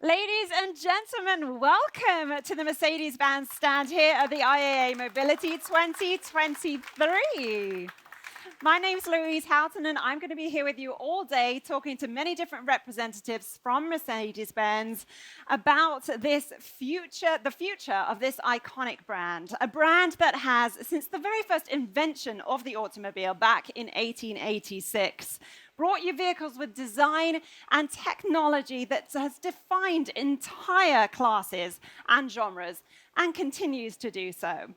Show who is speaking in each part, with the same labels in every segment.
Speaker 1: Ladies and gentlemen, welcome to the Mercedes-Benz stand here at the IAA Mobility 2023. My name's Louise Houghton, and I'm going to be here with you all day talking to many different representatives from Mercedes-Benz about the future of this iconic brand, a brand that has, since the very first invention of the automobile back in 1886, brought you vehicles with design and technology that has defined entire classes and genres and continues to do so.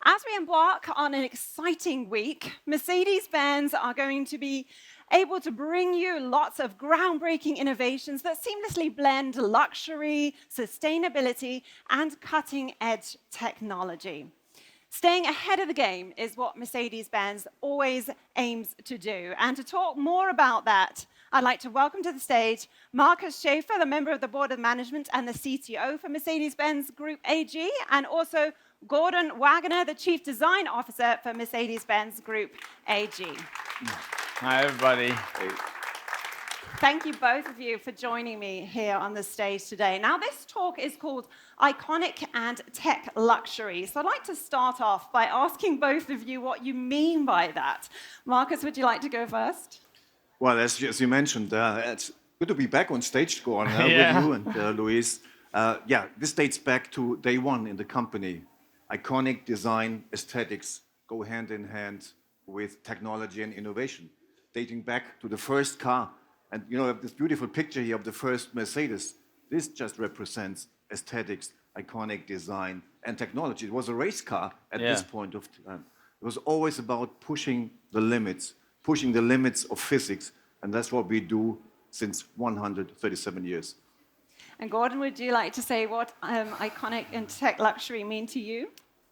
Speaker 1: As we embark on an exciting week, Mercedes-Benz are going to be able to bring you lots of groundbreaking innovations that seamlessly blend luxury, sustainability, and cutting-edge technology. Staying ahead of the game is what Mercedes-Benz always aims to do. And to talk more about that, I'd like to welcome to the stage Markus Schäfer, the member of the Board of Management and the CTO for Mercedes-Benz Group AG, and also Gordon Wagner, the Chief Design Officer for Mercedes-Benz Group AG.
Speaker 2: Hi, everybody.
Speaker 1: Thank you, both of you, for joining me here on the stage today. Now, this talk is called Iconic and Tech Luxury. So I'd like to start off by asking both of you what you mean by that. Markus, would you like to go first?
Speaker 3: Well, as you mentioned, it's good to be back on stage, Gordon,
Speaker 2: Yeah.
Speaker 3: with you and Louise. This dates back to day one in the company. Iconic design, aesthetics go hand in hand with technology and innovation, dating back to the first car. And you know, this beautiful picture here of the first Mercedes, this just represents aesthetics, iconic design, and technology. It was a race car at this point of time. It was always about pushing the limits of physics, and that's what we do since 137 years.
Speaker 1: And Gordon, would you like to say what iconic and tech luxury mean to you?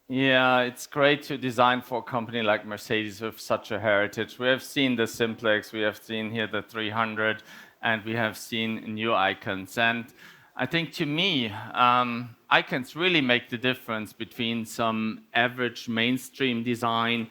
Speaker 2: Yeah, it's great to design for a company like Mercedes with such a heritage. We have seen the Simplex, we have seen here the 300, and we have seen new icons. And I think to me, icons really make the difference between some average mainstream design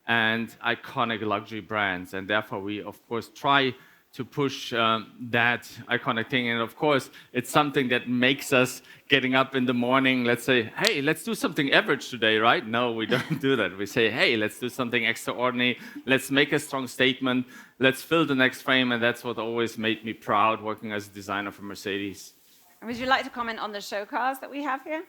Speaker 2: and iconic luxury brands. And therefore, we, of course, try to push that iconic thing. And of course, it's something that makes us getting up in the morning, let's say, hey, let's do something average today, right? No, we don't do that. We say, hey, let's do something extraordinary. Let's make a strong statement. Let's fill the next frame. And that's what always made me proud working as a designer for Mercedes.
Speaker 1: Would you like to comment on the show cars that we have here?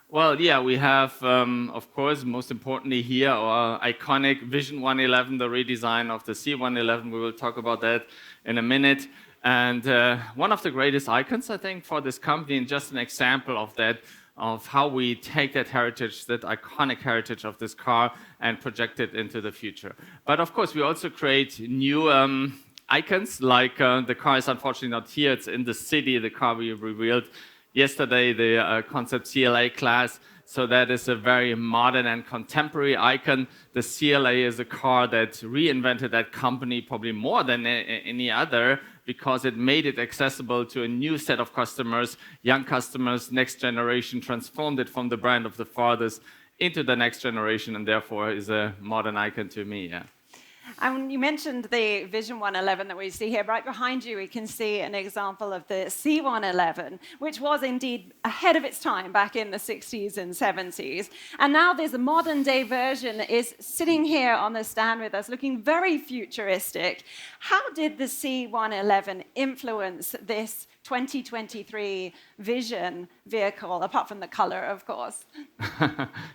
Speaker 2: Well, yeah, we have, of course, most importantly here, our iconic Vision 111, the redesign of the C111. We will talk about that in a minute. And one of the greatest icons, I think, for this company, and just an example of that, of how we take that heritage, that iconic heritage of this car, and project it into the future. But of course, we also create new icons, like the car is unfortunately not here. It's in the city, the car we revealed yesterday, the concept CLA class. So that is a very modern and contemporary icon. The CLA is a car that reinvented that company probably more than any other, because it made it accessible to a new set of customers, young customers, next generation, transformed it from the brand of the fathers into the next generation, and therefore is a modern icon to me. Yeah.
Speaker 1: And you mentioned the Vision 111 that we see here. Right behind you, we can see an example of the C111, which was indeed ahead of its time back in the 60s and 70s. And now this modern-day version is sitting here on the stand with us, looking very futuristic. How did the C111 influence this 2023 Vision vehicle, apart from the color, of course?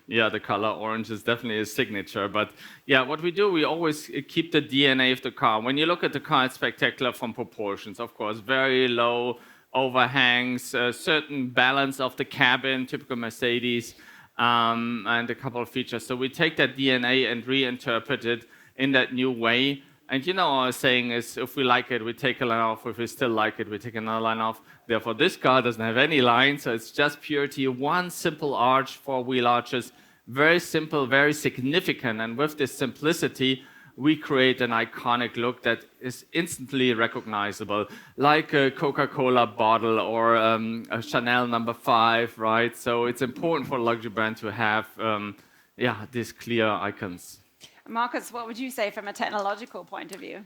Speaker 2: Yeah, the color orange is definitely a signature. But yeah, what we do, we always keep the DNA of the car. When you look at the car, it's spectacular from proportions, of course. Very low overhangs, a certain balance of the cabin, typical Mercedes, and a couple of features. So we take that DNA and reinterpret it in that new way. And you know, our saying is, if we like it, we take a line off. If we still like it, we take another line off. Therefore, this car doesn't have any lines, so it's just purity. One simple arch, 4 wheel arches, very simple, very significant. And with this simplicity, we create an iconic look that is instantly recognizable, like a Coca-Cola bottle or a Chanel No. 5, right? So it's important for a luxury brand to have, these clear icons.
Speaker 1: Markus, what would you say from a technological point of view?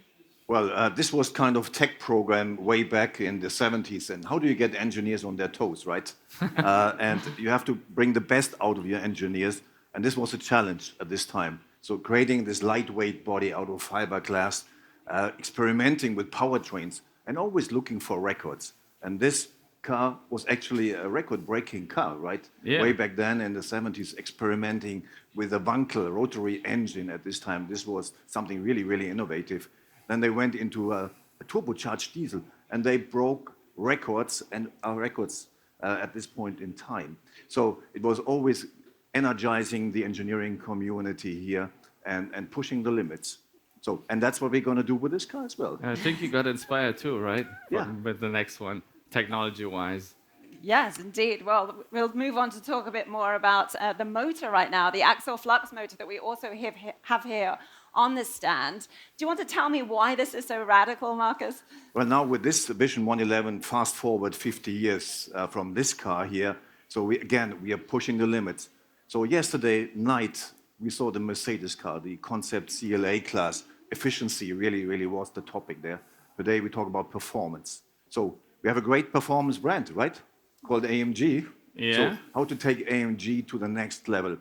Speaker 3: Well, this was kind of tech program way back in the 70s. And how do you get engineers on their toes, right? And you have to bring the best out of your engineers. And this was a challenge at this time. So creating this lightweight body out of fiberglass, experimenting with powertrains, and always looking for records. And this car was actually a record-breaking car, right?
Speaker 2: Yeah.
Speaker 3: Way back then in the 70s, experimenting with a Wankel rotary engine at this time. This was something really, really innovative. Then they went into a turbocharged diesel, and they broke records and our records at this point in time. So it was always energizing the engineering community here and pushing the limits. So, and that's what we're going to do with this car as well.
Speaker 2: I think you got inspired too, right?
Speaker 3: Yeah.
Speaker 2: With the next one, technology-wise.
Speaker 1: Yes, indeed. Well, we'll move on to talk a bit more about the motor right now, the axial flux motor that we also have here on this stand. Do you want to tell me why this is so radical, Marcus?
Speaker 3: Well, now with this Vision 111, fast forward 50 years from this car here, so we are pushing the limits. So yesterday night, we saw the Mercedes car, the concept CLA class. Efficiency really was the topic there. Today we talk about performance. So we have a great performance brand, right? Called AMG.
Speaker 2: Yeah.
Speaker 3: So how to take AMG to the next level,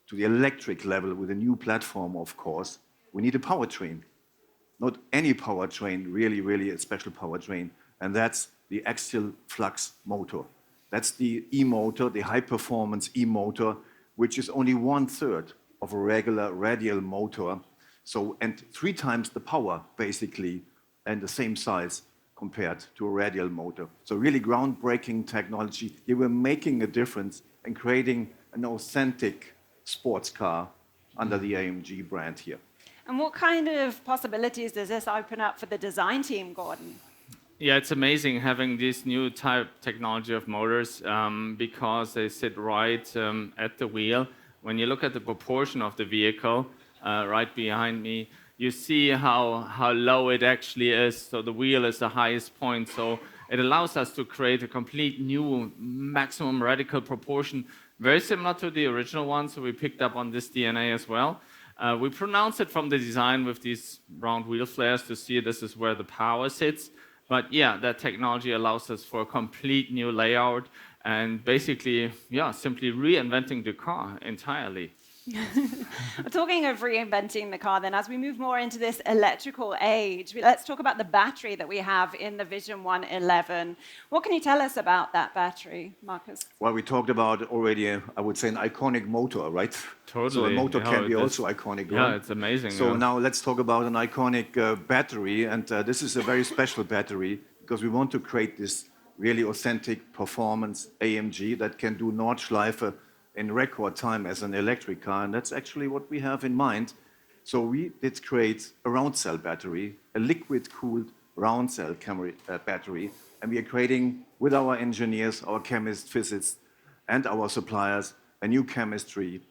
Speaker 3: to the electric level with a new platform, of course. We need a powertrain. Not any powertrain, really a special powertrain. And that's the axial flux motor. That's the e-motor, the high-performance e-motor, which is only 1/3 of a regular radial motor. So, and 3 times the power, basically, and the same size compared to a radial motor. So really groundbreaking technology. Here we're making a difference and creating an authentic sports car under the AMG brand here.
Speaker 1: And what kind of possibilities does this open up for the design team, Gordon?
Speaker 2: Yeah, it's amazing having this new type technology of motors because they sit right at the wheel. When you look at the proportion of the vehicle right behind me, you see how low it actually is. So the wheel is the highest point. So it allows us to create a complete new maximum radical proportion, very similar to the original one. So we picked up on this DNA as well. We pronounce it from the design with these round wheel flares to see this is where the power sits. But yeah, that technology allows us for a complete new layout and basically, yeah, simply reinventing the car entirely.
Speaker 1: Talking of reinventing the car, then, as we move more into this electrical age, let's talk about the battery that we have in the Vision 111. What can you tell us about that battery, Marcus?
Speaker 3: Well, we talked about already, I would say, an iconic motor, right?
Speaker 2: Totally.
Speaker 3: So a motor
Speaker 2: Yeah,
Speaker 3: can be
Speaker 2: that's-
Speaker 3: also iconic.
Speaker 2: Yeah,
Speaker 3: right?
Speaker 2: it's amazing.
Speaker 3: So
Speaker 2: yeah.
Speaker 3: now let's talk about an iconic battery. And this is a very special battery because we want to create this really authentic performance AMG that can do Nordschleife in record time as an electric car. And that's actually what we have in mind. So we did create a round cell battery, a liquid-cooled round cell battery. And we are creating, with our engineers, our chemists, physicists, and our suppliers, a new chemistry,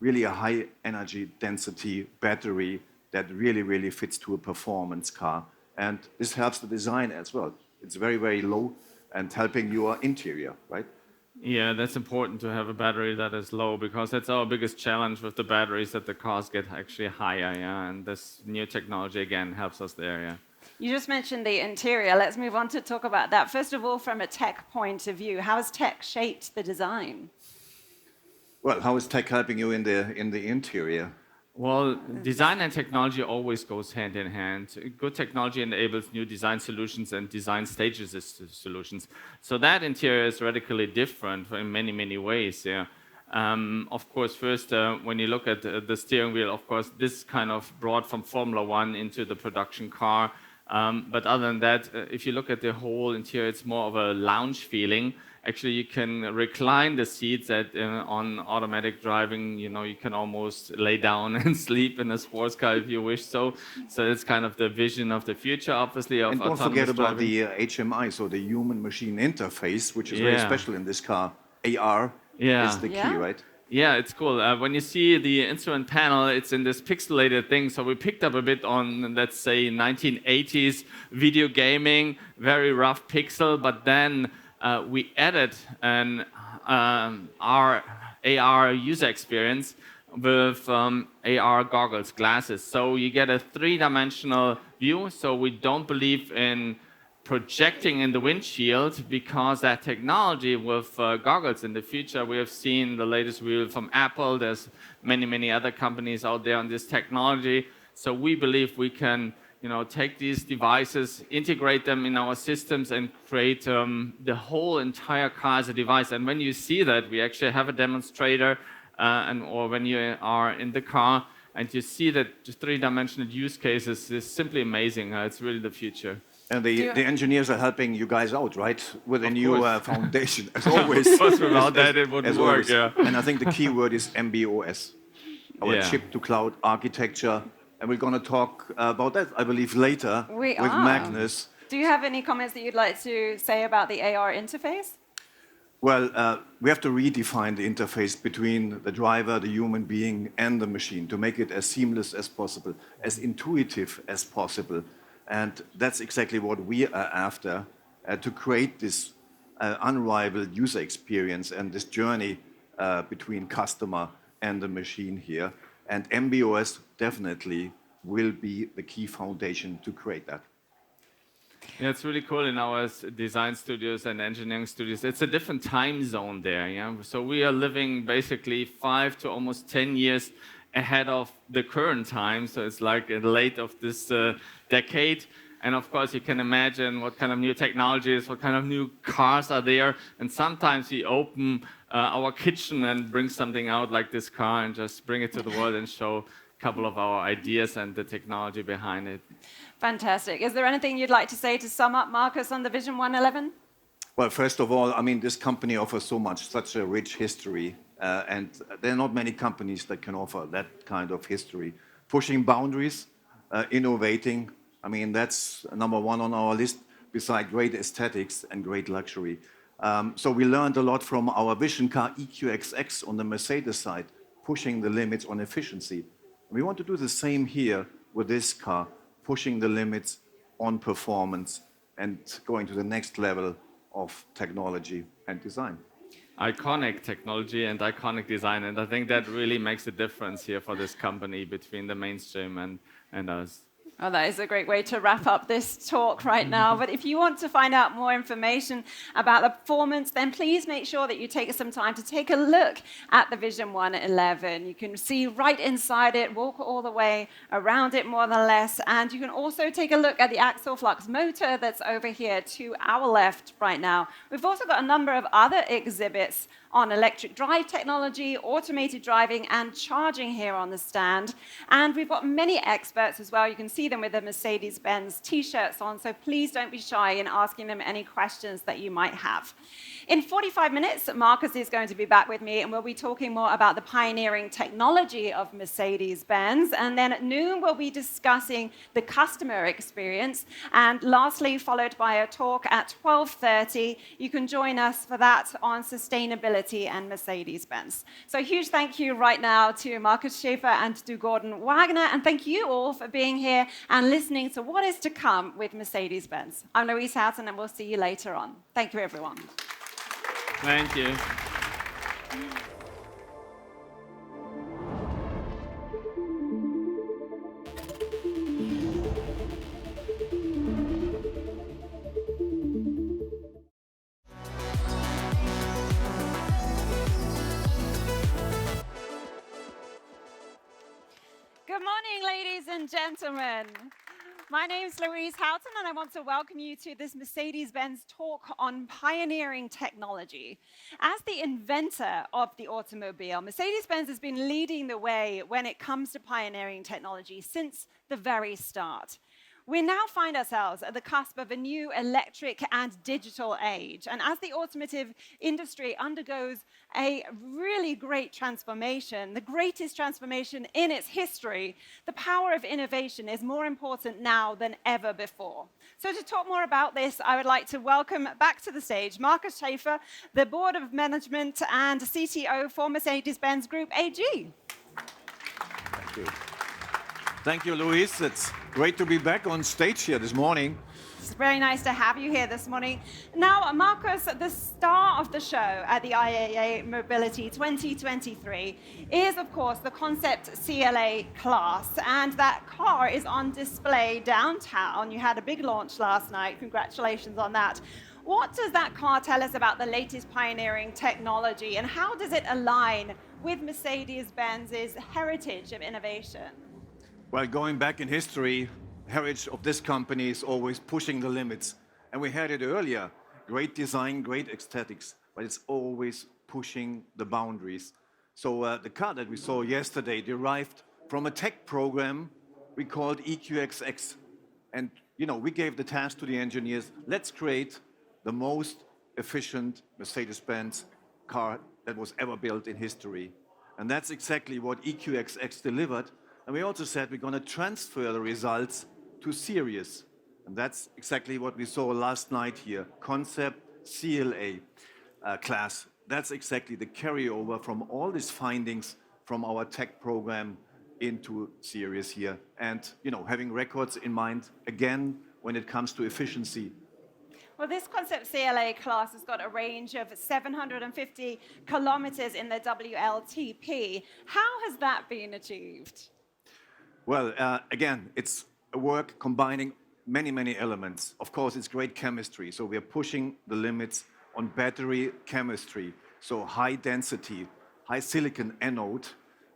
Speaker 3: really a high energy density battery that really fits to a performance car. And this helps the design as well. It's very low and helping your interior, right?
Speaker 2: Yeah, that's important to have a battery that is low because that's our biggest challenge with the batteries, that the cars get actually higher, yeah, and this new technology again helps us there, yeah.
Speaker 1: You just mentioned the interior. Let's move on to talk about that. First of all, from a tech point of view, how has tech shaped the design?
Speaker 3: Well, how is tech helping you in the interior?
Speaker 2: Well, design and technology always goes hand in hand. Good technology enables new design solutions and design stages as solutions. So that interior is radically different in many ways. Yeah. Of course, first, when you look at the steering wheel, of course, this kind of brought from Formula One into the production car. But other than that, if you look at the whole interior, it's more of a lounge feeling. Actually, you can recline the seats that on automatic driving, you know, you can almost lay down and sleep in a sports car if you wish so. So it's kind of the vision of the future, obviously, of
Speaker 3: And don't
Speaker 2: autonomous
Speaker 3: forget about
Speaker 2: driving.
Speaker 3: the HMI, so the human-machine interface, which is very
Speaker 2: Yeah.
Speaker 3: special in this car. AR
Speaker 2: Yeah.
Speaker 3: is the key,
Speaker 1: Yeah.
Speaker 3: right?
Speaker 2: Yeah, it's cool. When you see the instrument panel, it's in this pixelated thing. So we picked up a bit on, let's say, 1980s video gaming, very rough pixel, but then we added an our AR user experience with AR goggles, glasses. So you get a three-dimensional view. So we don't believe in projecting in the windshield because that technology with goggles in the future, we have seen the latest wheel from Apple. There's many, many other companies out there on this technology. So we believe we can take these devices, integrate them in our systems and create the whole entire car as a device. And when you see that, we actually have a demonstrator or when you are in the car and you see that the three-dimensional use cases is simply amazing. It's really the future.
Speaker 3: And the engineers are helping you guys out, right? With a
Speaker 2: Of
Speaker 3: new
Speaker 2: course.
Speaker 3: Foundation, as always.
Speaker 2: Of course, without that it wouldn't work,
Speaker 3: always.
Speaker 2: yeah.
Speaker 3: And I think the key word is MBOS, our
Speaker 2: Yeah.
Speaker 3: chip-to-cloud architecture. And we're going to talk about that, I believe, later
Speaker 1: We
Speaker 3: with
Speaker 1: are.
Speaker 3: Magnus.
Speaker 1: Do you have any comments that you'd like to say about the AR interface?
Speaker 3: Well, we have to redefine the interface between the driver, the human being, and the machine to make it as seamless as possible, as intuitive as possible. And that's exactly what we are after, to create this unrivaled user experience and this journey between customer and the machine here. And MBOS definitely will be the key foundation to create that.
Speaker 2: Yeah, it's really cool in our design studios and engineering studios. It's a different time zone there. Yeah, so we are living basically 5 to almost 10 years ahead of the current time. So it's like late of this decade. And of course, you can imagine what kind of new technologies, what kind of new cars are there. And sometimes we open our kitchen and bring something out like this car and just bring it to the world and show a couple of our ideas and the technology behind it.
Speaker 1: Fantastic. Is there anything you'd like to say to sum up, Marcus, on the Vision 111?
Speaker 3: Well, first of all, I mean, this company offers so much, such a rich history, and there are not many companies that can offer that kind of history. Pushing boundaries, innovating, I mean, that's number one on our list, beside great aesthetics and great luxury. So we learned a lot from our vision car EQXX on the Mercedes side, pushing the limits on efficiency. We want to do the same here with this car, pushing the limits on performance and going to the next level of technology and design.
Speaker 2: Iconic technology and iconic design, and I think that really makes a difference here for this company between the mainstream and us.
Speaker 1: Oh, that is a great way to wrap up this talk right now. But if you want to find out more information about the performance, then please make sure that you take some time to take a look at the Vision 111. You can see right inside it, walk all the way around it more or less. And you can also take a look at the axial flux motor that's over here to our left right now. We've also got a number of other exhibits on electric drive technology, automated driving, and charging here on the stand. And we've got many experts as well. You can see them with the Mercedes-Benz t-shirts on, so please don't be shy in asking them any questions that you might have. In 45 minutes, Marcus is going to be back with me, and we'll be talking more about the pioneering technology of Mercedes-Benz. And then at noon, we'll be discussing the customer experience. And lastly, followed by a talk at 12:30. You can join us for that on sustainability and Mercedes-Benz. So a huge thank you right now to Marcus Schäfer and to Gordon Wagner, and thank you all for being here and listening to what is to come with Mercedes-Benz. I'm Louise Houghton, and we'll see you later on. Thank you, everyone.
Speaker 2: Thank you.
Speaker 1: Good morning, ladies and gentlemen. My name is Louise Houghton, and I want to welcome you to this Mercedes-Benz talk on pioneering technology. As the inventor of the automobile, Mercedes-Benz has been leading the way when it comes to pioneering technology since the very start. We now find ourselves at the cusp of a new electric and digital age. And as the automotive industry undergoes a really great transformation, the greatest transformation in its history, the power of innovation is more important now than ever before. So to talk more about this, I would like to welcome back to the stage Marcus Schäfer, the Board of Management and CTO for Mercedes-Benz Group AG.
Speaker 3: Thank you. Thank you, Luis. It's great to be back on stage here this morning.
Speaker 1: It's very nice to have you here this morning. Now, Marcus, the star of the show at the IAA Mobility 2023 is, of course, the Concept CLA class, and that car is on display downtown. You had a big launch last night. Congratulations on that. What does that car tell us about the latest pioneering technology, and how does it align with Mercedes-Benz's heritage of innovation?
Speaker 3: Well, going back in history, heritage of this company is always pushing the limits. And we had it earlier, great design, great aesthetics, but it's always pushing the boundaries. So the car that we saw yesterday derived from a tech program we called EQXX. And we gave the task to the engineers, let's create the most efficient Mercedes-Benz car that was ever built in history. And that's exactly what EQXX delivered. And we also said we're going to transfer the results to series. And that's exactly what we saw last night here, Concept CLA class. That's exactly the carryover from all these findings from our tech program into series here. And, having records in mind, again, when it comes to efficiency.
Speaker 1: Well, this Concept CLA class has got a range of 750 kilometers in the WLTP. How has that been achieved?
Speaker 3: Well, again, it's a work combining many, many elements. Of course, it's great chemistry. So we are pushing the limits on battery chemistry. So high density, high silicon anode,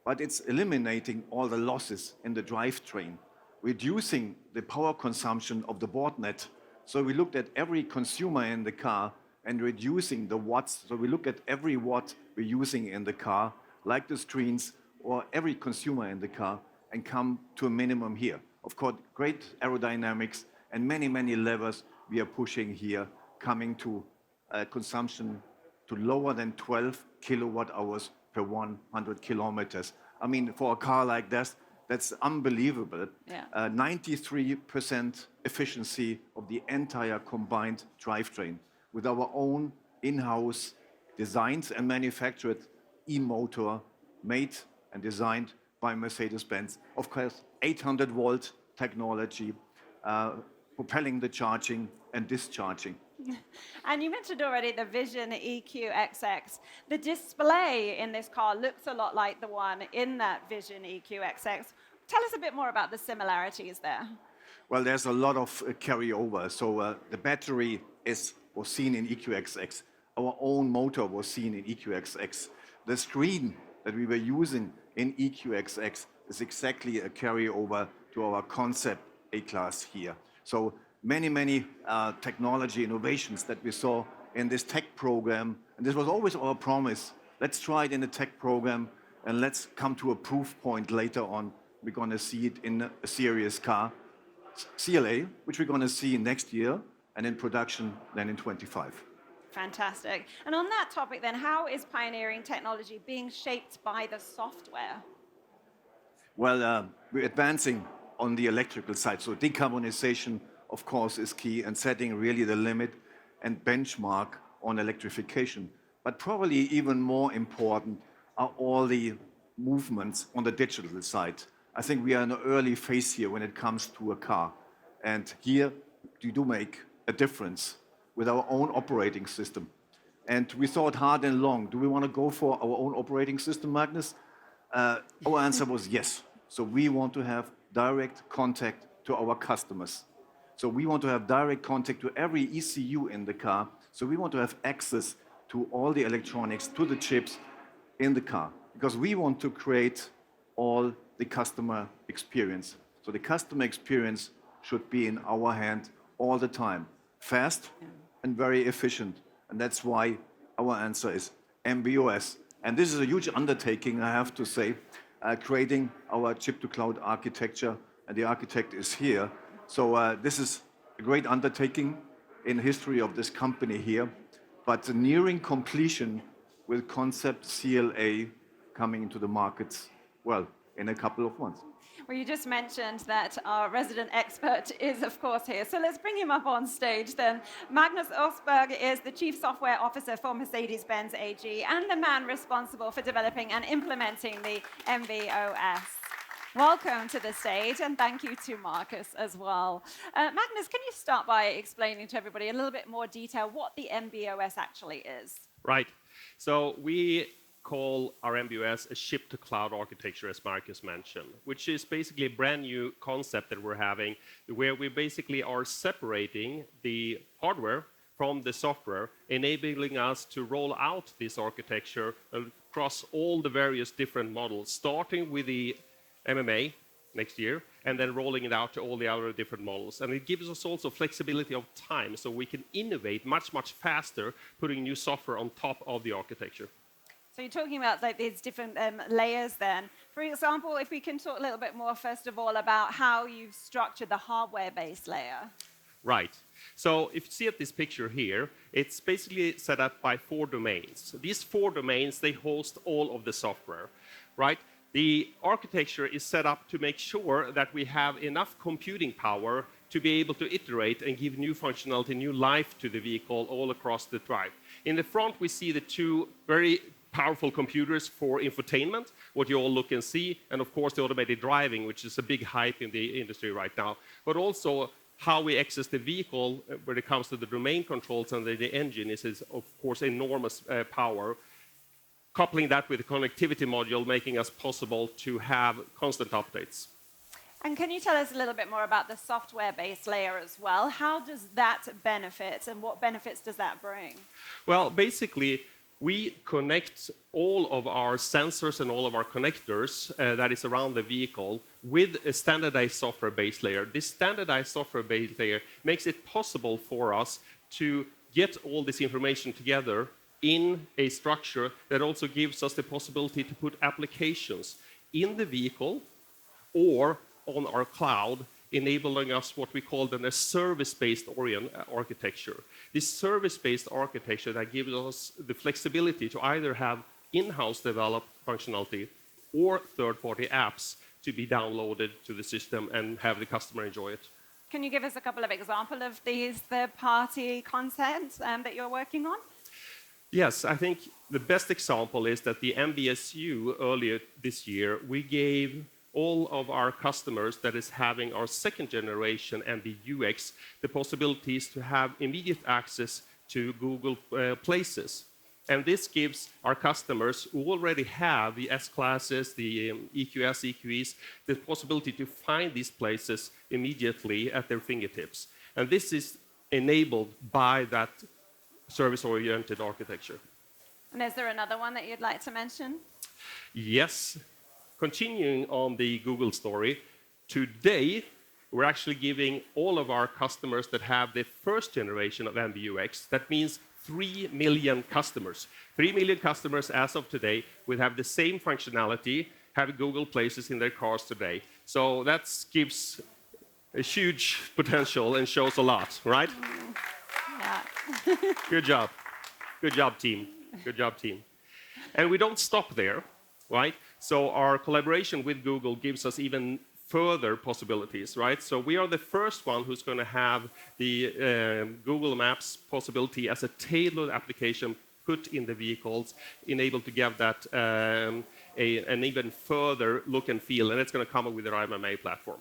Speaker 3: but it's eliminating all the losses in the drivetrain, reducing the power consumption of the board net. So we looked at every consumer in the car and reducing the watts. So we look at every watt we're using in the car, like the screens or every consumer in the car, and come to a minimum here. Of course, great aerodynamics and many, many levers we are pushing here, coming to consumption to lower than 12 kilowatt hours per 100 kilometers. I mean, for a car like this, that's unbelievable.
Speaker 1: Yeah.
Speaker 3: 93% efficiency of the entire combined drivetrain with our own in-house designed and manufactured e-motor made and designed by Mercedes-Benz. Of course, 800-volt technology, propelling the charging and discharging.
Speaker 1: And you mentioned already the Vision EQXX. The display in this car looks a lot like the one in that Vision EQXX. Tell us a bit more about the similarities there.
Speaker 3: Well, there's a lot of carryover. So the battery was seen in EQXX. Our own motor was seen in EQXX. The screen that we were using in EQXX is exactly a carryover to our Concept A-Class here. So many technology innovations that we saw in this tech program. And this was always our promise. Let's try it in the tech program and let's come to a proof point later on. We're going to see it in a series car, CLA, which we're going to see next year, and in production then in 25.
Speaker 1: Fantastic. And on that topic then, how is pioneering technology being shaped by the software?
Speaker 3: Well, we're advancing on the electrical side. So decarbonization, of course, is key and setting really the limit and benchmark on electrification. But probably even more important are all the movements on the digital side. I think we are in an early phase here when it comes to a car. And here we do make a difference with our own operating system. And we thought hard and long, do we want to go for our own operating system, Magnus? Our answer was yes. So we want to have direct contact to our customers. So we want to have direct contact to every ECU in the car. So we want to have access to all the electronics, to the chips in the car. Because we want to create all the customer experience. So the customer experience should be in our hand all the time. Fast and very efficient. And that's why our answer is MB.OS. And this is a huge undertaking, I have to say, creating our chip-to-cloud architecture. And the architect is here. So this is a great undertaking in the history of this company here, but nearing completion with Concept CLA coming into the markets, well, in a couple of months.
Speaker 1: Well, you just mentioned that our resident expert is, of course, here. So let's bring him up on stage then. Magnus Osberg is the Chief Software Officer for Mercedes-Benz AG and the man responsible for developing and implementing the MB.OS. Welcome to the stage, and thank you to Marcus as well. Magnus, can you start by explaining to everybody a little bit more detail what the MB.OS actually is?
Speaker 4: Right. So we call our MB.OS a ship-to-cloud architecture, as Marcus mentioned, which is basically a brand new concept that we're having, where we basically are separating the hardware from the software, enabling us to roll out this architecture across all the various different models, starting with the MMA next year, and then rolling it out to all the other different models. And it gives us also flexibility of time, so we can innovate much, much faster, putting new software on top of the architecture.
Speaker 1: So you're talking about like these different layers then. For example, if we can talk a little bit more, first of all, about how you've structured the hardware-based layer.
Speaker 4: Right. So if you see at this picture here, it's basically set up by 4 domains. These 4 domains, they host all of the software, right? The architecture is set up to make sure that we have enough computing power to be able to iterate and give new functionality, new life to the vehicle all across the drive. In the front, we see the 2 very powerful computers for infotainment, what you all look and see, and of course the automated driving, which is a big hype in the industry right now, but also how we access the vehicle when it comes to the domain controls and the engine is of course enormous power. Coupling that with the connectivity module, making us possible to have constant updates.
Speaker 1: And can you tell us a little bit more about the software-based layer as well? How does that benefit, and what benefits does that bring?
Speaker 4: Well, basically, we connect all of our sensors and all of our connectors that is around the vehicle with a standardized software-based layer. This standardized software-based layer makes it possible for us to get all this information together in a structure that also gives us the possibility to put applications in the vehicle or on our cloud, enabling us what we call then a service-based architecture. This service-based architecture that gives us the flexibility to either have in-house developed functionality or third-party apps to be downloaded to the system and have the customer enjoy it.
Speaker 1: Can you give us a couple of examples of these third-party content that you're working on?
Speaker 4: Yes, I think the best example is that the MBSU earlier this year, we gave all of our customers that is having our 2nd generation MBUX the possibilities to have immediate access to Google Places. And this gives our customers who already have the S-classes, the EQS, EQEs, the possibility to find these places immediately at their fingertips. And this is enabled by that service-oriented architecture.
Speaker 1: And is there another one that you'd like to mention?
Speaker 4: Yes. Continuing on the Google story, today we're actually giving all of our customers that have the 1st generation of MBUX, that means 3 million customers. 3 million customers as of today will have the same functionality, have Google Places in their cars today. So that gives a huge potential and shows a lot, right?
Speaker 1: Yeah.
Speaker 4: Good job. Good job, team. Good job, team. And we don't stop there, right? So our collaboration with Google gives us even further possibilities, right? So we are the first one who's going to have the Google Maps possibility as a tailored application put in the vehicles, enabled to give that an even further look and feel, and it's going to come with our MMA platform.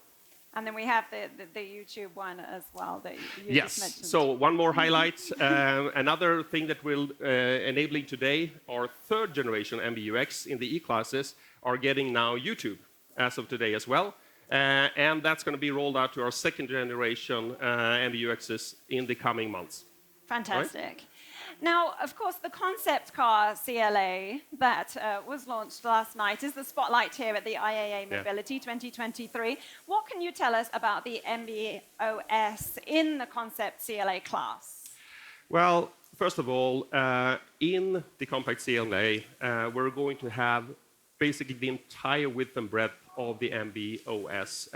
Speaker 1: And then we have the YouTube one as well that you
Speaker 4: yes.
Speaker 1: just mentioned.
Speaker 4: So one more highlight. Another thing that we're enabling today, our 3rd generation MBUX in the E-classes are getting now YouTube as of today as well. And that's going to be rolled out to our 2nd generation MBUXs in the coming months.
Speaker 1: Fantastic.
Speaker 4: Right?
Speaker 1: Now, of course, the concept car CLA that was launched last night is the spotlight here at the IAA Mobility 2023. What can you tell us about the MB.OS in the concept CLA class?
Speaker 4: Well, first of all, in the compact CLA, we're going to have basically the entire width and breadth of the MB.OS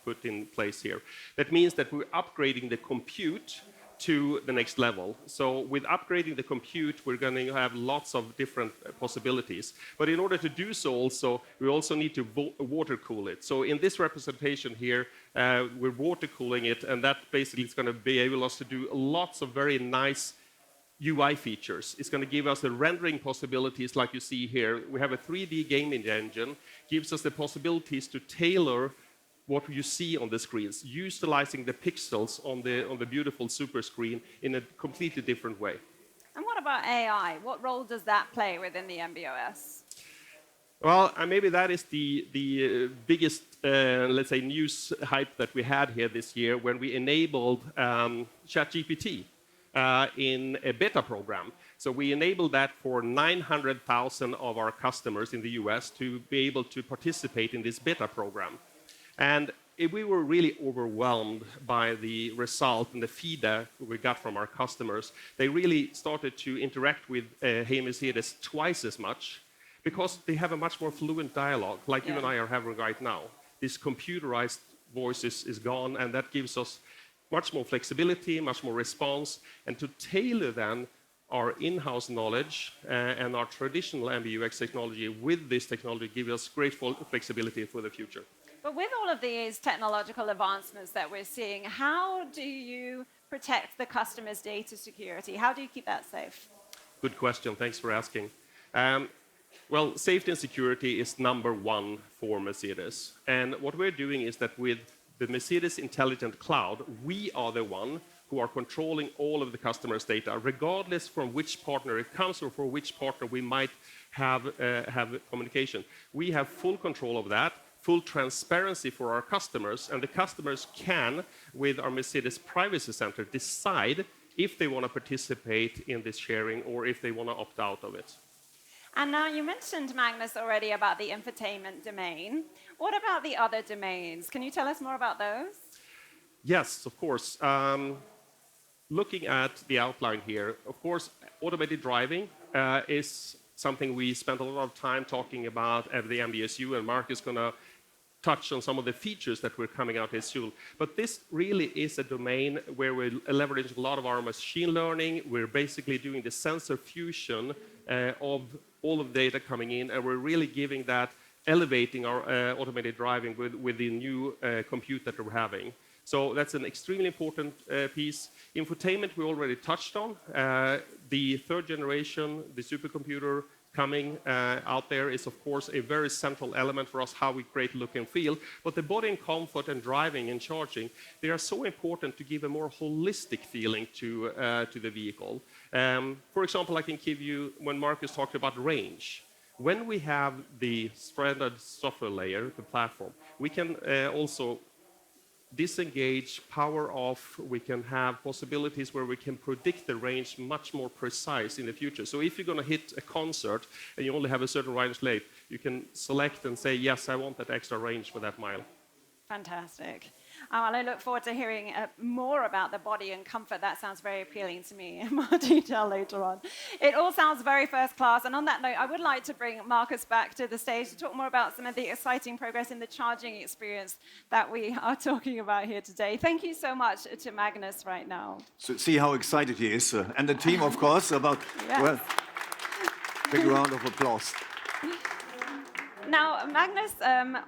Speaker 4: put in place here. That means that we're upgrading the compute to the next level. So with upgrading the compute, we're going to have lots of different possibilities. But in order to do so also, we also need to water cool it. So in this representation here, we're water cooling it, and that basically is going to be able us to do lots of very nice UI features. It's going to give us the rendering possibilities like you see here. We have a 3D gaming engine, gives us the possibilities to tailor what you see on the screens, utilizing the pixels on the beautiful super screen in a completely different way.
Speaker 1: And what about AI? What role does that play within the MB.OS?
Speaker 4: Well, maybe that is the biggest, let's say, news hype that we had here this year when we enabled ChatGPT in a beta program. So we enabled that for 900,000 of our customers in the US to be able to participate in this beta program. And we were really overwhelmed by the result and the feedback we got from our customers. They really started to interact with Hey Mercedes twice as much because they have a much more fluent dialogue, like you and I are having right now. This computerized voice is gone, and that gives us much more flexibility, much more response, and to tailor then our in-house knowledge and our traditional MBUX technology with this technology gives us great flexibility for the future.
Speaker 1: But with all of these technological advancements that we're seeing, how do you protect the customer's data security? How do you keep that safe?
Speaker 4: Good question. Thanks for asking. Well, safety and security is number one for Mercedes. And what we're doing is that with the Mercedes Intelligent Cloud, we are the one who are controlling all of the customer's data, regardless from which partner it comes or for which partner we might have communication. We have full control of that, full transparency for our customers, and the customers can, with our Mercedes Privacy Center, decide if they want to participate in this sharing or if they want to opt out of it.
Speaker 1: And now you mentioned, Magnus, already about the infotainment domain. What about the other domains? Can you tell us more about those?
Speaker 4: Yes, of course. Looking at the outline here, of course, automated driving is something we spent a lot of time talking about at the MBSU, and Mark is going to touch on some of the features that we're coming out here soon. But this really is a domain where we're leveraging a lot of our machine learning. We're basically doing the sensor fusion of all of the data coming in, and we're really giving that, elevating our automated driving with the new compute that we're having. So that's an extremely important piece. Infotainment we already touched on. The third generation, the supercomputer coming out there is, of course, a very central element for us, how we create look and feel. But the body and comfort and driving and charging, they are so important to give a more holistic feeling to the vehicle. For example, I can give you, when Marcus talked about range, when we have the standard software layer, the platform, we can also disengage, power off, we can have possibilities where we can predict the range much more precise in the future. So if you're going to hit a concert and you only have a certain range length, you can select and say, yes, I want that extra range for that mile.
Speaker 1: Fantastic. Well, I look forward to hearing more about the body and comfort. That sounds very appealing to me in more detail later on. It all sounds very first class. And on that note, I would like to bring Marcus back to the stage to talk more about some of the exciting progress in the charging experience that we are talking about here today. Thank you so much to Magnus right now.
Speaker 3: So see how excited he is. And the team, of course, about,
Speaker 1: Yes.
Speaker 3: well, big round of applause.
Speaker 1: Now, Magnus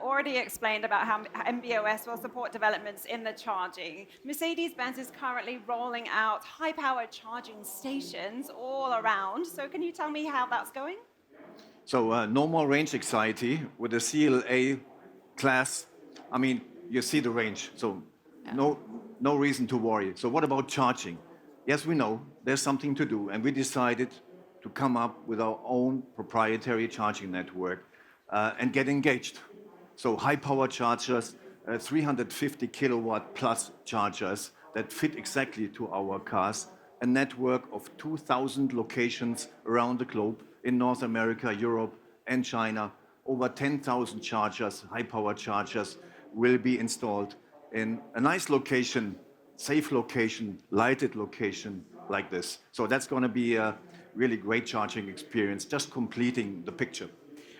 Speaker 1: already explained about how MB.OS will support developments in the charging. Mercedes-Benz is currently rolling out high-powered charging stations all around. So can you tell me how that's going?
Speaker 3: So no more range anxiety with the CLA class. I mean, you see the range, so no reason to worry. So what about charging? Yes, we know there's something to do, and we decided to come up with our own proprietary charging network and get engaged. So high-power chargers, 350 kilowatt plus chargers that fit exactly to our cars, a network of 2,000 locations around the globe in North America, Europe, and China. Over 10,000 chargers, high-power chargers, will be installed in a nice location, safe location, lighted location like this. So that's going to be a really great charging experience, just completing the picture.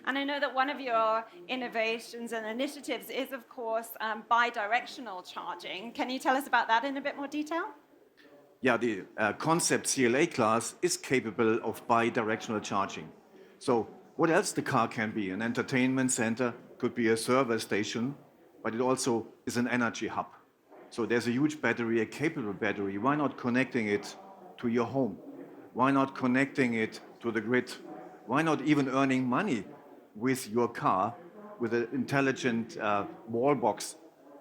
Speaker 1: And I know that one of your innovations and initiatives is, of course, bi-directional charging. Can you tell us about that in a bit more detail?
Speaker 3: Yeah, the concept CLA class is capable of bi-directional charging. So what else the car can be? An entertainment center, could be a service station, but it also is an energy hub. So there's a huge battery, a capable battery. Why not connecting it to your home? Why not connecting it to the grid? Why not even earning money with your car with an intelligent wall box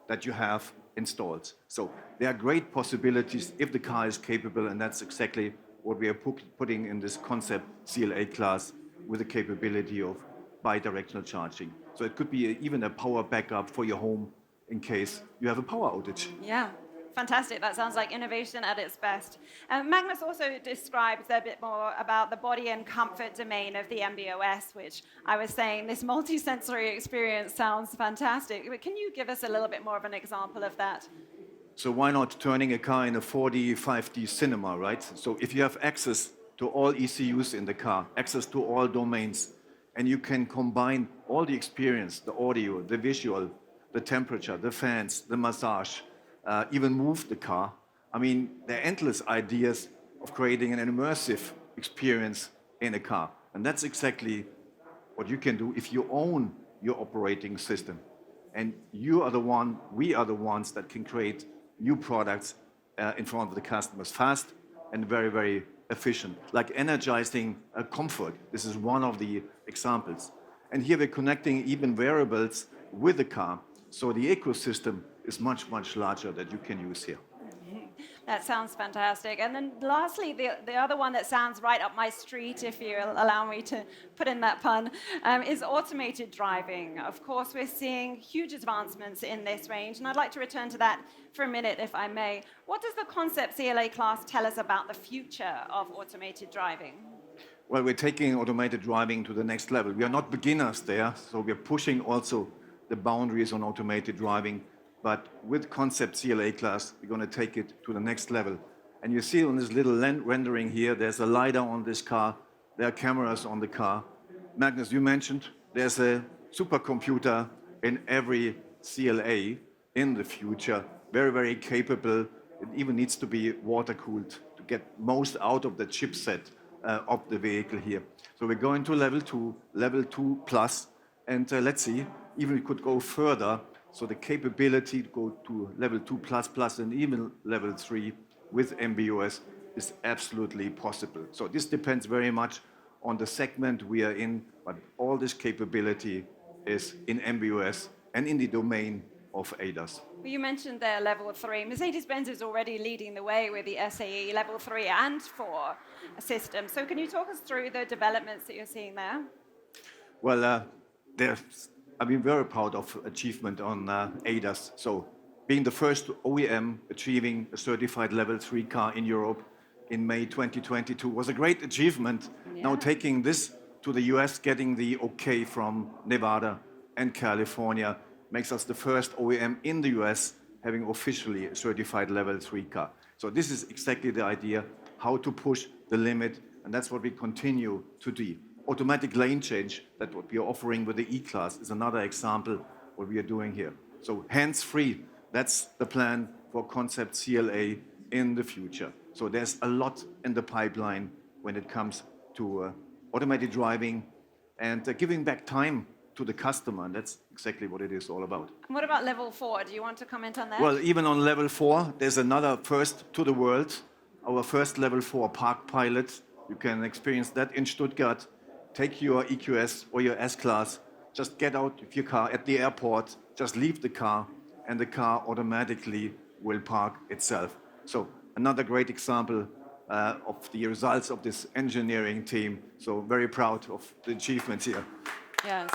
Speaker 3: that you have installed? So there are great possibilities if the car is capable, and that's exactly what we are putting in this concept CLA class with the capability of bi-directional charging. So it could be even a power backup for your home in case you have a power outage.
Speaker 1: Yeah, fantastic. That sounds like innovation at its best. Magnus also describes a bit more about the body and comfort domain of the MB.OS, which I was saying this multi-sensory experience sounds fantastic. But can you give us a little bit more of an example of that?
Speaker 3: So why not turning a car in a 4D, 5D cinema, right? So if you have access to all ECUs in the car, access to all domains, and you can combine all the experience, the audio, the visual, the temperature, the fans, the massage, even move the car. I mean, there are endless ideas of creating an immersive experience in a car. And that's exactly what you can do if you own your operating system. And you are the one, we are the ones that can create new products in front of the customers fast and very, very efficient, like energizing comfort. This is one of the examples. And here we're connecting even wearables with the car. So the ecosystem is much, much larger that you can use here.
Speaker 1: That sounds fantastic. And then lastly, the other one that sounds right up my street, if you allow me to put in that pun, is automated driving. Of course, we're seeing huge advancements in this range, and I'd like to return to that for a minute, if I may. What does the concept CLA class tell us about the future of automated driving?
Speaker 3: Well, we're taking automated driving to the next level. We are not beginners there, so we're pushing also the boundaries on automated driving. But with concept CLA class, we're going to take it to the next level. And you see on this little rendering here, there's a LiDAR on this car. There are cameras on the car. Magnus, you mentioned there's a supercomputer in every CLA in the future. Very, very capable. It even needs to be water-cooled to get most out of the chipset of the vehicle here. So we're going to level 2 plus. And let's see, even we could go further. So the capability to go to level 2++, and even level 3 with MB.OS is absolutely possible. So this depends very much on the segment we are in, but all this capability is in MB.OS and in the domain of ADAS.
Speaker 1: Well, you mentioned there level 3. Mercedes-Benz is already leading the way with the SAE level 3 and 4 system. So can you talk us through the developments that you're seeing there?
Speaker 3: Well, I've been very proud of achievement on ADAS. So being the first OEM achieving a certified level 3 car in Europe in May 2022 was a great achievement. Yeah. Now taking this to the US, getting the okay from Nevada and California makes us the first OEM in the US having officially a certified level 3 car. So this is exactly the idea, how to push the limit, and that's what we continue to do. Automatic lane change, that what we are offering with the E-Class, is another example what we are doing here. So hands-free, that's the plan for concept CLA in the future. So there's a lot in the pipeline when it comes to automated driving and giving back time to the customer, and that's exactly what it is all about.
Speaker 1: And what about level 4? Do you want to comment on that?
Speaker 3: Well, even on level 4, there's another first to the world. Our first level 4 park pilot. You can experience that in Stuttgart. Take your EQS or your S-Class, just get out of your car at the airport, just leave the car, and the car automatically will park itself. So another great example of the results of this engineering team. So very proud of the achievements here.
Speaker 1: Yes.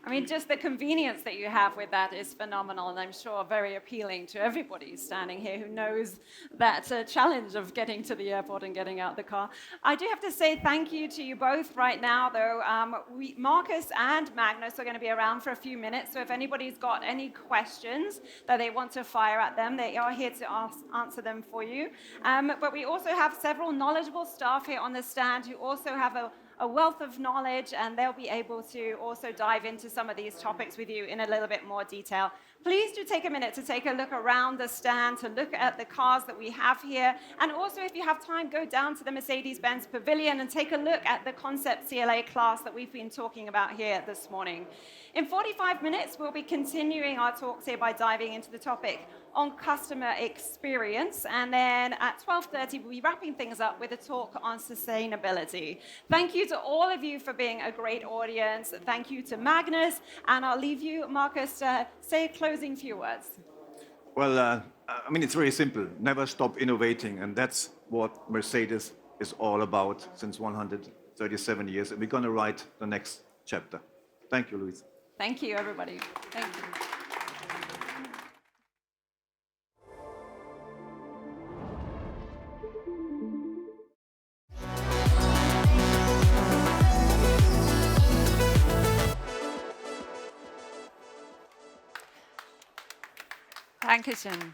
Speaker 1: I mean, just the convenience that you have with that is phenomenal, and I'm sure very appealing to everybody standing here who knows that challenge of getting to the airport and getting out the car. I do have to say thank you to you both right now, though. Marcus and Magnus are going to be around for a few minutes, so if anybody's got any questions that they want to fire at them, they are here to answer them for you. But we also have several knowledgeable staff here on the stand who also have a wealth of knowledge, and they'll be able to also dive into some of these topics with you in a little bit more detail. Please do take a minute to take a look around the stand, to look at the cars that we have here. And also, if you have time, go down to the Mercedes-Benz Pavilion and take a look at the concept CLA class that we've been talking about here this morning. In 45 minutes, we'll be continuing our talks here by diving into the topic on customer experience. And then at 12:30, we'll be wrapping things up with a talk on sustainability. Thank you to all of you for being a great audience. Thank you to Magnus. And I'll leave you, Marcus, to say a closing few words.
Speaker 3: Well, I mean, it's very simple. Never stop innovating. And that's what Mercedes is all about since 137 years. And we're going to write the next chapter. Thank you, Luis.
Speaker 1: Thank you, everybody. Thank you. Dankeschön.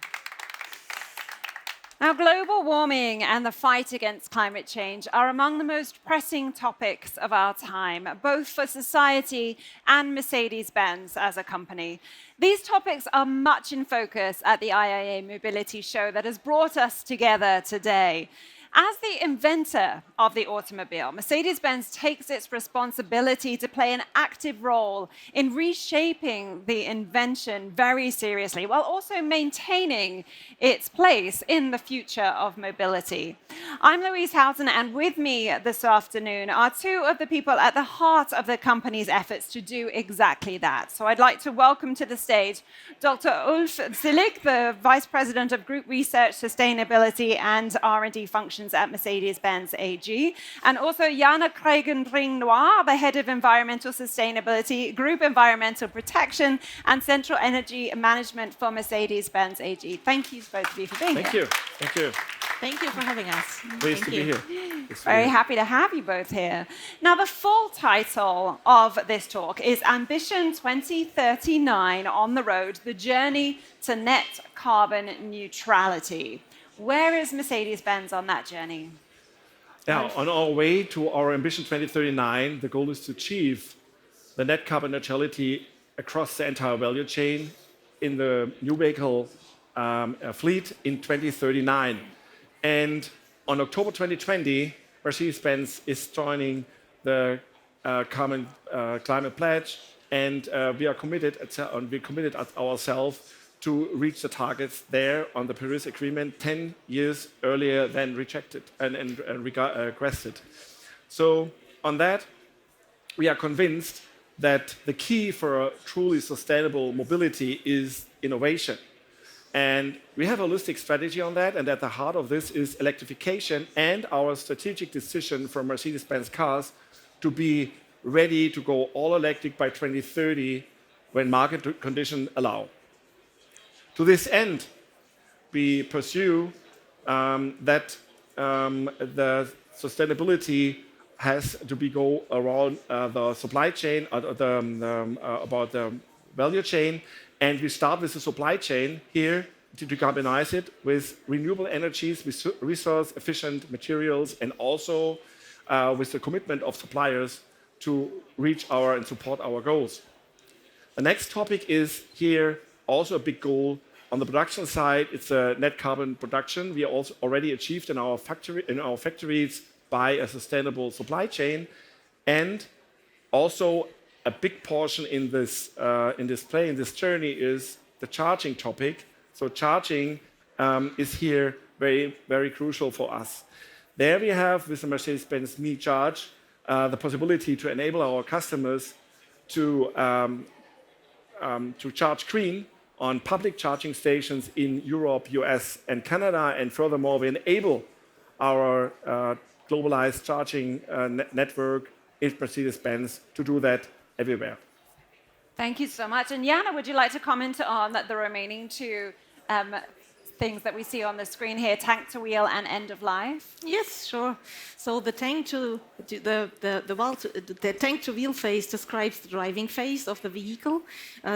Speaker 1: Now, global warming and the fight against climate change are among the most pressing topics of our time, both for society and Mercedes-Benz as a company. These topics are much in focus at the IAA Mobility Show that has brought us together today. As the inventor of the automobile, Mercedes-Benz takes its responsibility to play an active role in reshaping the invention very seriously, while also maintaining its place in the future of mobility. I'm Louise Houghton, and with me this afternoon are two of the people at the heart of the company's efforts to do exactly that. So I'd like to welcome to the stage Dr. Ulf Zillig, the Vice President of Group Research, Sustainability and R&D Functions at Mercedes-Benz AG, and also Jana Kregen-Ring-Noir, the Head of Environmental Sustainability, Group Environmental Protection and Central Energy Management for Mercedes-Benz AG. Thank you both of you for being here.
Speaker 5: Thank you.
Speaker 6: Thank you for having us.
Speaker 5: Pleased to be here.
Speaker 1: Very happy to have you both here. Now, the full title of this talk is Ambition 2039 on the Road, the Journey to Net Carbon Neutrality. Where is Mercedes-Benz on that journey?
Speaker 5: Yeah, on our way to our Ambition 2039, the goal is to achieve the net carbon neutrality across the entire value chain in the new vehicle fleet in 2039. And on October 2020, Mercedes-Benz is joining the climate pledge, and we committed ourselves to reach the targets there on the Paris Agreement 10 years earlier than rejected and requested. So on that, we are convinced that the key for a truly sustainable mobility is innovation. And we have a holistic strategy on that, and at the heart of this is electrification and our strategic decision for Mercedes-Benz cars to be ready to go all electric by 2030 when market conditions allow. To this end, we pursue that the sustainability has to go around the supply chain, about the value chain, and we start with the supply chain here to decarbonize it with renewable energies, with resource-efficient materials, and also with the commitment of suppliers to reach and support our goals. The next topic is here also a big goal on the production side. It's a net carbon production. We also already achieved in our factories by a sustainable supply chain, and also a big portion in this journey is the charging topic. So charging is here very, very crucial for us. There we have with the Mercedes-Benz Me Charge the possibility to enable our customers to charge green on public charging stations in Europe, US, and Canada. And furthermore, we enable our globalized charging network in Mercedes-Benz to do that everywhere.
Speaker 1: Thank you so much. And Jana, would you like to comment on the remaining two things that we see on the screen here, tank to wheel and end of life?
Speaker 6: Yes, sure. So the tank to wheel phase describes the driving phase of the vehicle.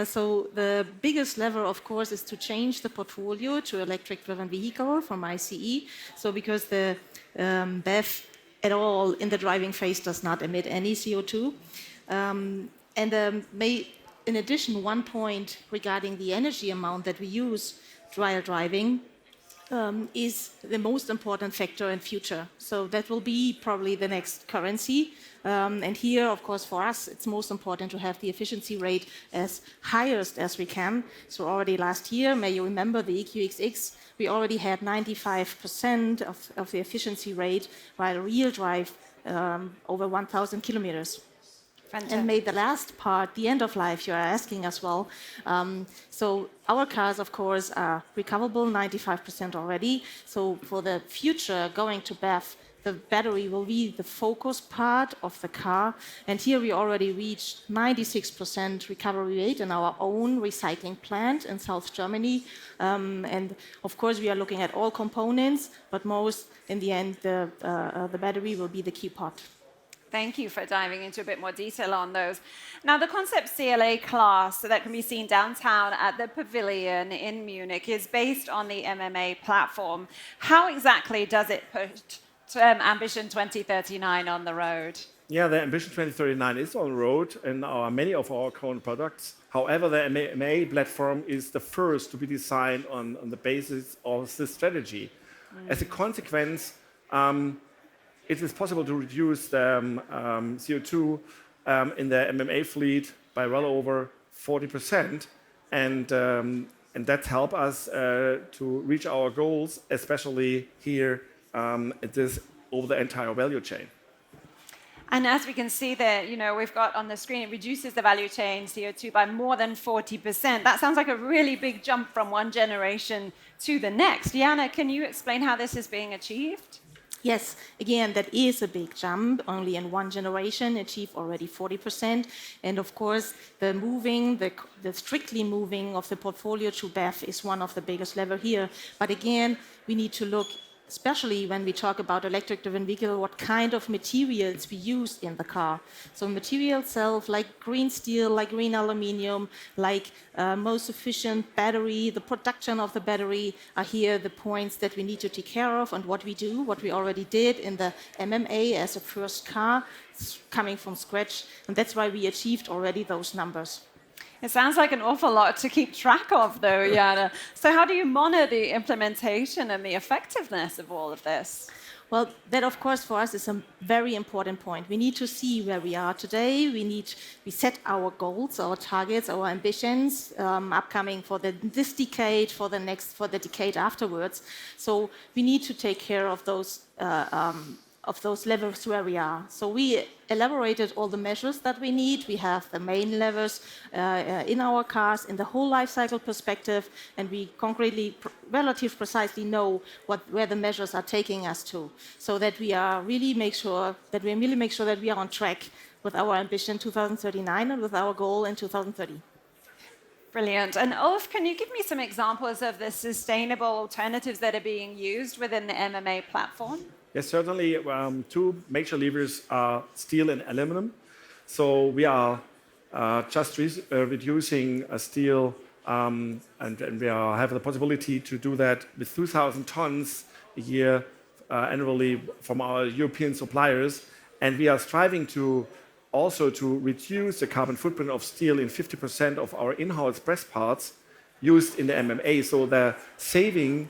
Speaker 6: So the biggest lever, of course, is to change the portfolio to electric-driven vehicle from ICE. So because the BEV at all in the driving phase does not emit any CO2, and in addition, one point regarding the energy amount that we use while driving is the most important factor in future. So that will be probably the next currency. And here, of course, for us, it's most important to have the efficiency rate as highest as we can. So already last year, may you remember the EQXX, we already had 95% of the efficiency rate while real drive over 1,000 kilometers.
Speaker 1: Fantastic.
Speaker 6: And maybe the last part, the end of life, you are asking as well. So our cars, of course, are recoverable, 95% already. So for the future, going to BEV, the battery will be the focus part of the car. And here we already reached 96% recovery rate in our own recycling plant in South Germany. And of course, we are looking at all components, but most, in the end, the battery will be the key part.
Speaker 1: Thank you for diving into a bit more detail on those. Now, the Concept CLA class that can be seen downtown at the Pavilion in Munich is based on the MMA platform. How exactly does it put Ambition 2039 on the road?
Speaker 5: Yeah, the Ambition 2039 is on the road in many of our current products. However, the MMA platform is the first to be designed on the basis of this strategy. As a consequence, it is possible to reduce the CO2 in the MMA fleet by well over 40%, and that helps us to reach our goals, especially here at this over the entire value chain.
Speaker 1: And as we can see there, we've got on the screen, it reduces the value chain CO2 by more than 40%. That sounds like a really big jump from one generation to the next. Jana, can you explain how this is being achieved?
Speaker 6: Yes, again, that is a big jump. Only in one generation, achieve already 40%. And of course, the strictly moving of the portfolio to BEV is one of the biggest levers here. But again, we need to look, especially when we talk about electric-driven vehicle, what kind of materials we use in the car. So material itself, like green steel, like green aluminium, like most efficient battery, the production of the battery are here the points that we need to take care of, and what we do, what we already did in the MMA as a first car, coming from scratch. And that's why we achieved already those numbers.
Speaker 1: It sounds like an awful lot to keep track of, though, Jana. So how do you monitor the implementation and the effectiveness of all of this?
Speaker 6: Well, that, of course, for us is a very important point. We need to see where we are today. We set our goals, our targets, our ambitions upcoming for this decade, for the decade afterwards. So we need to take care of those levels where we are. So we elaborated all the measures that we need. We have the main levers in our cars in the whole life cycle perspective, and we concretely, relatively precisely know where the measures are taking us to, so that we really make sure that we are on track with our ambition 2039 and with our goal in 2030.
Speaker 1: Brilliant. And Ulf, can you give me some examples of the sustainable alternatives that are being used within the MMA platform?
Speaker 5: Yes, certainly. Two major levers are steel and aluminum. So we are just reducing steel, and we have the possibility to do that with 2,000 tons a year annually from our European suppliers. And we are striving to also to reduce the carbon footprint of steel in 50% of our in-house press parts used in the MMA. So the saving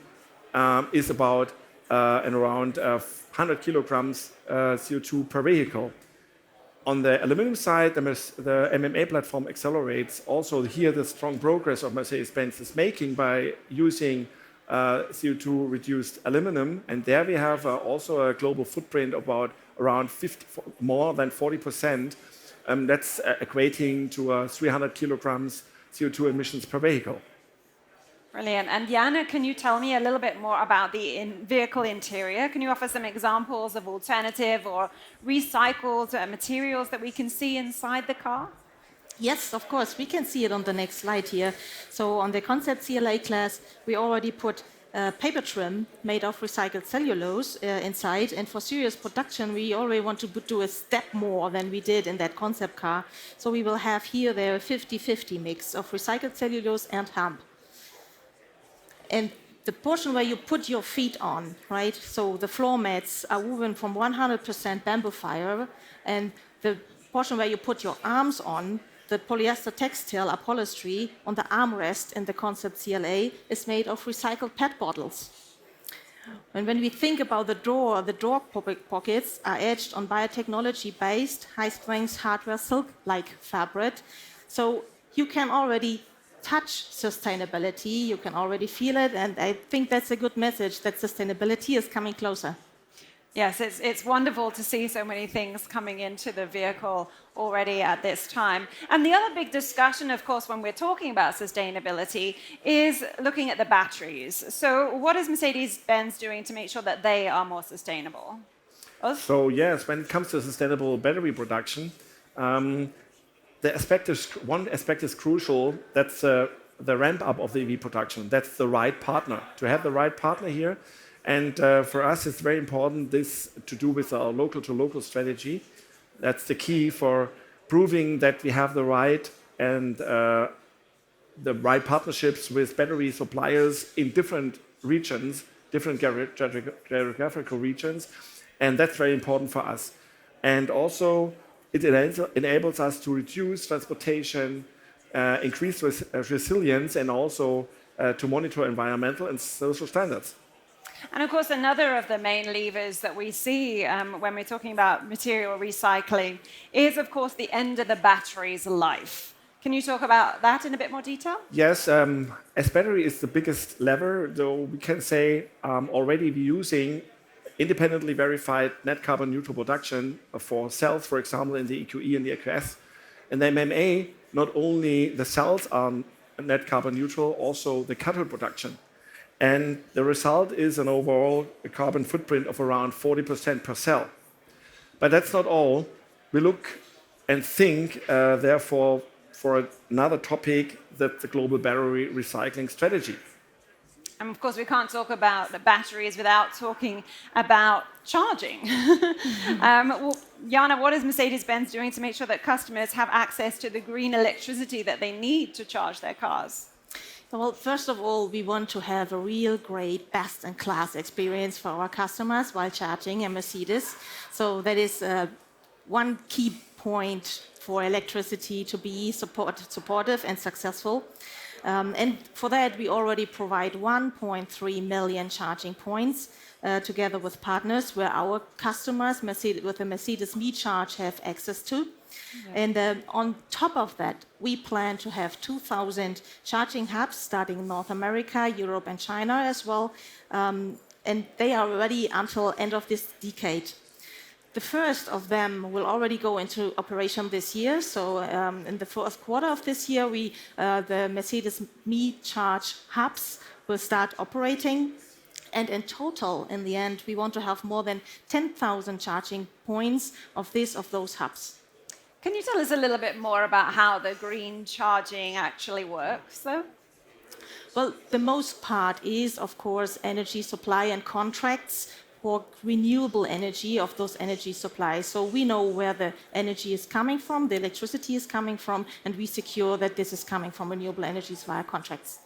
Speaker 5: is about around 100 kilograms CO2 per vehicle. On the aluminum side, the MMA platform accelerates also here the strong progress of Mercedes-Benz is making by using CO2 reduced aluminum. And there we have also a global footprint about around more than 40%. That's equating to 300 kilograms CO2 emissions per vehicle.
Speaker 1: Brilliant. And Jana, can you tell me a little bit more about the vehicle interior? Can you offer some examples of alternative or recycled materials that we can see inside the car?
Speaker 6: Yes, of course. We can see it on the next slide here. So on the Concept CLA class, we already put paper trim made of recycled cellulose inside. And for serious production, we already want to do a step more than we did in that concept car. So we will have here the 50-50 mix of recycled cellulose and hemp. And the portion where you put your feet on, right? So the floor mats are woven from 100% bamboo fiber, and the portion where you put your arms on the polyester textile upholstery on the armrest in the Concept CLA is made of recycled PET bottles. And when we think about the door pockets are edged on biotechnology-based, high-strength hardware silk-like fabric. So you can already touch sustainability, you can already feel it, and I think that's a good message that sustainability is coming closer.
Speaker 1: Yes, it's wonderful to see so many things coming into the vehicle already at this time. And the other big discussion, of course, when we're talking about sustainability is looking at the batteries. So what is Mercedes-Benz doing to make sure that they are more sustainable?
Speaker 5: So yes, when it comes to sustainable battery production, one aspect is crucial. That's the ramp up of the EV production. That's the right partner. To have the right partner here. And for us, it's very important this to do with our local-to-local strategy. That's the key for proving that we have the right partnerships with battery suppliers in different regions, different geographical regions, and that's very important for us. And also, it enables us to reduce transportation, increase resilience, and also to monitor environmental and social standards.
Speaker 1: And of course, another of the main levers that we see when we're talking about material recycling is, of course, the end of the battery's life. Can you talk about that in a bit more detail?
Speaker 5: Yes, as battery is the biggest lever, though we can say already we're using independently verified net carbon neutral production for cells, for example, in the EQE and the EQS. And the MMA, not only the cells are net carbon neutral, also the cathode production. And the result is an overall carbon footprint of around 40% per cell. But that's not all. We look and think, therefore, for another topic, that the global battery recycling strategy.
Speaker 1: And of course, we can't talk about the batteries without talking about charging. Jana, what is Mercedes-Benz doing to make sure that customers have access to the green electricity that they need to charge their cars?
Speaker 6: Well, first of all, we want to have a real great, best-in-class experience for our customers while charging a Mercedes. So that is one key point for electricity to be supportive and successful. And for that, we already provide 1.3 million charging points together with partners where our customers with the Mercedes Me Charge have access to. Yeah. And on top of that, we plan to have 2,000 charging hubs starting in North America, Europe, and China as well. And they are ready until end of this decade. The first of them will already go into operation this year. So in the fourth quarter of this year, the Mercedes Me Charge hubs will start operating. And in total, in the end, we want to have more than 10,000 charging points of those hubs.
Speaker 1: Can you tell us a little bit more about how the green charging actually works, though?
Speaker 6: Well, the most part is, of course, energy supply and contracts for renewable energy of those energy supplies. So we know where the energy is coming from, the electricity is coming from, and we secure that this is coming from renewable energies via contracts.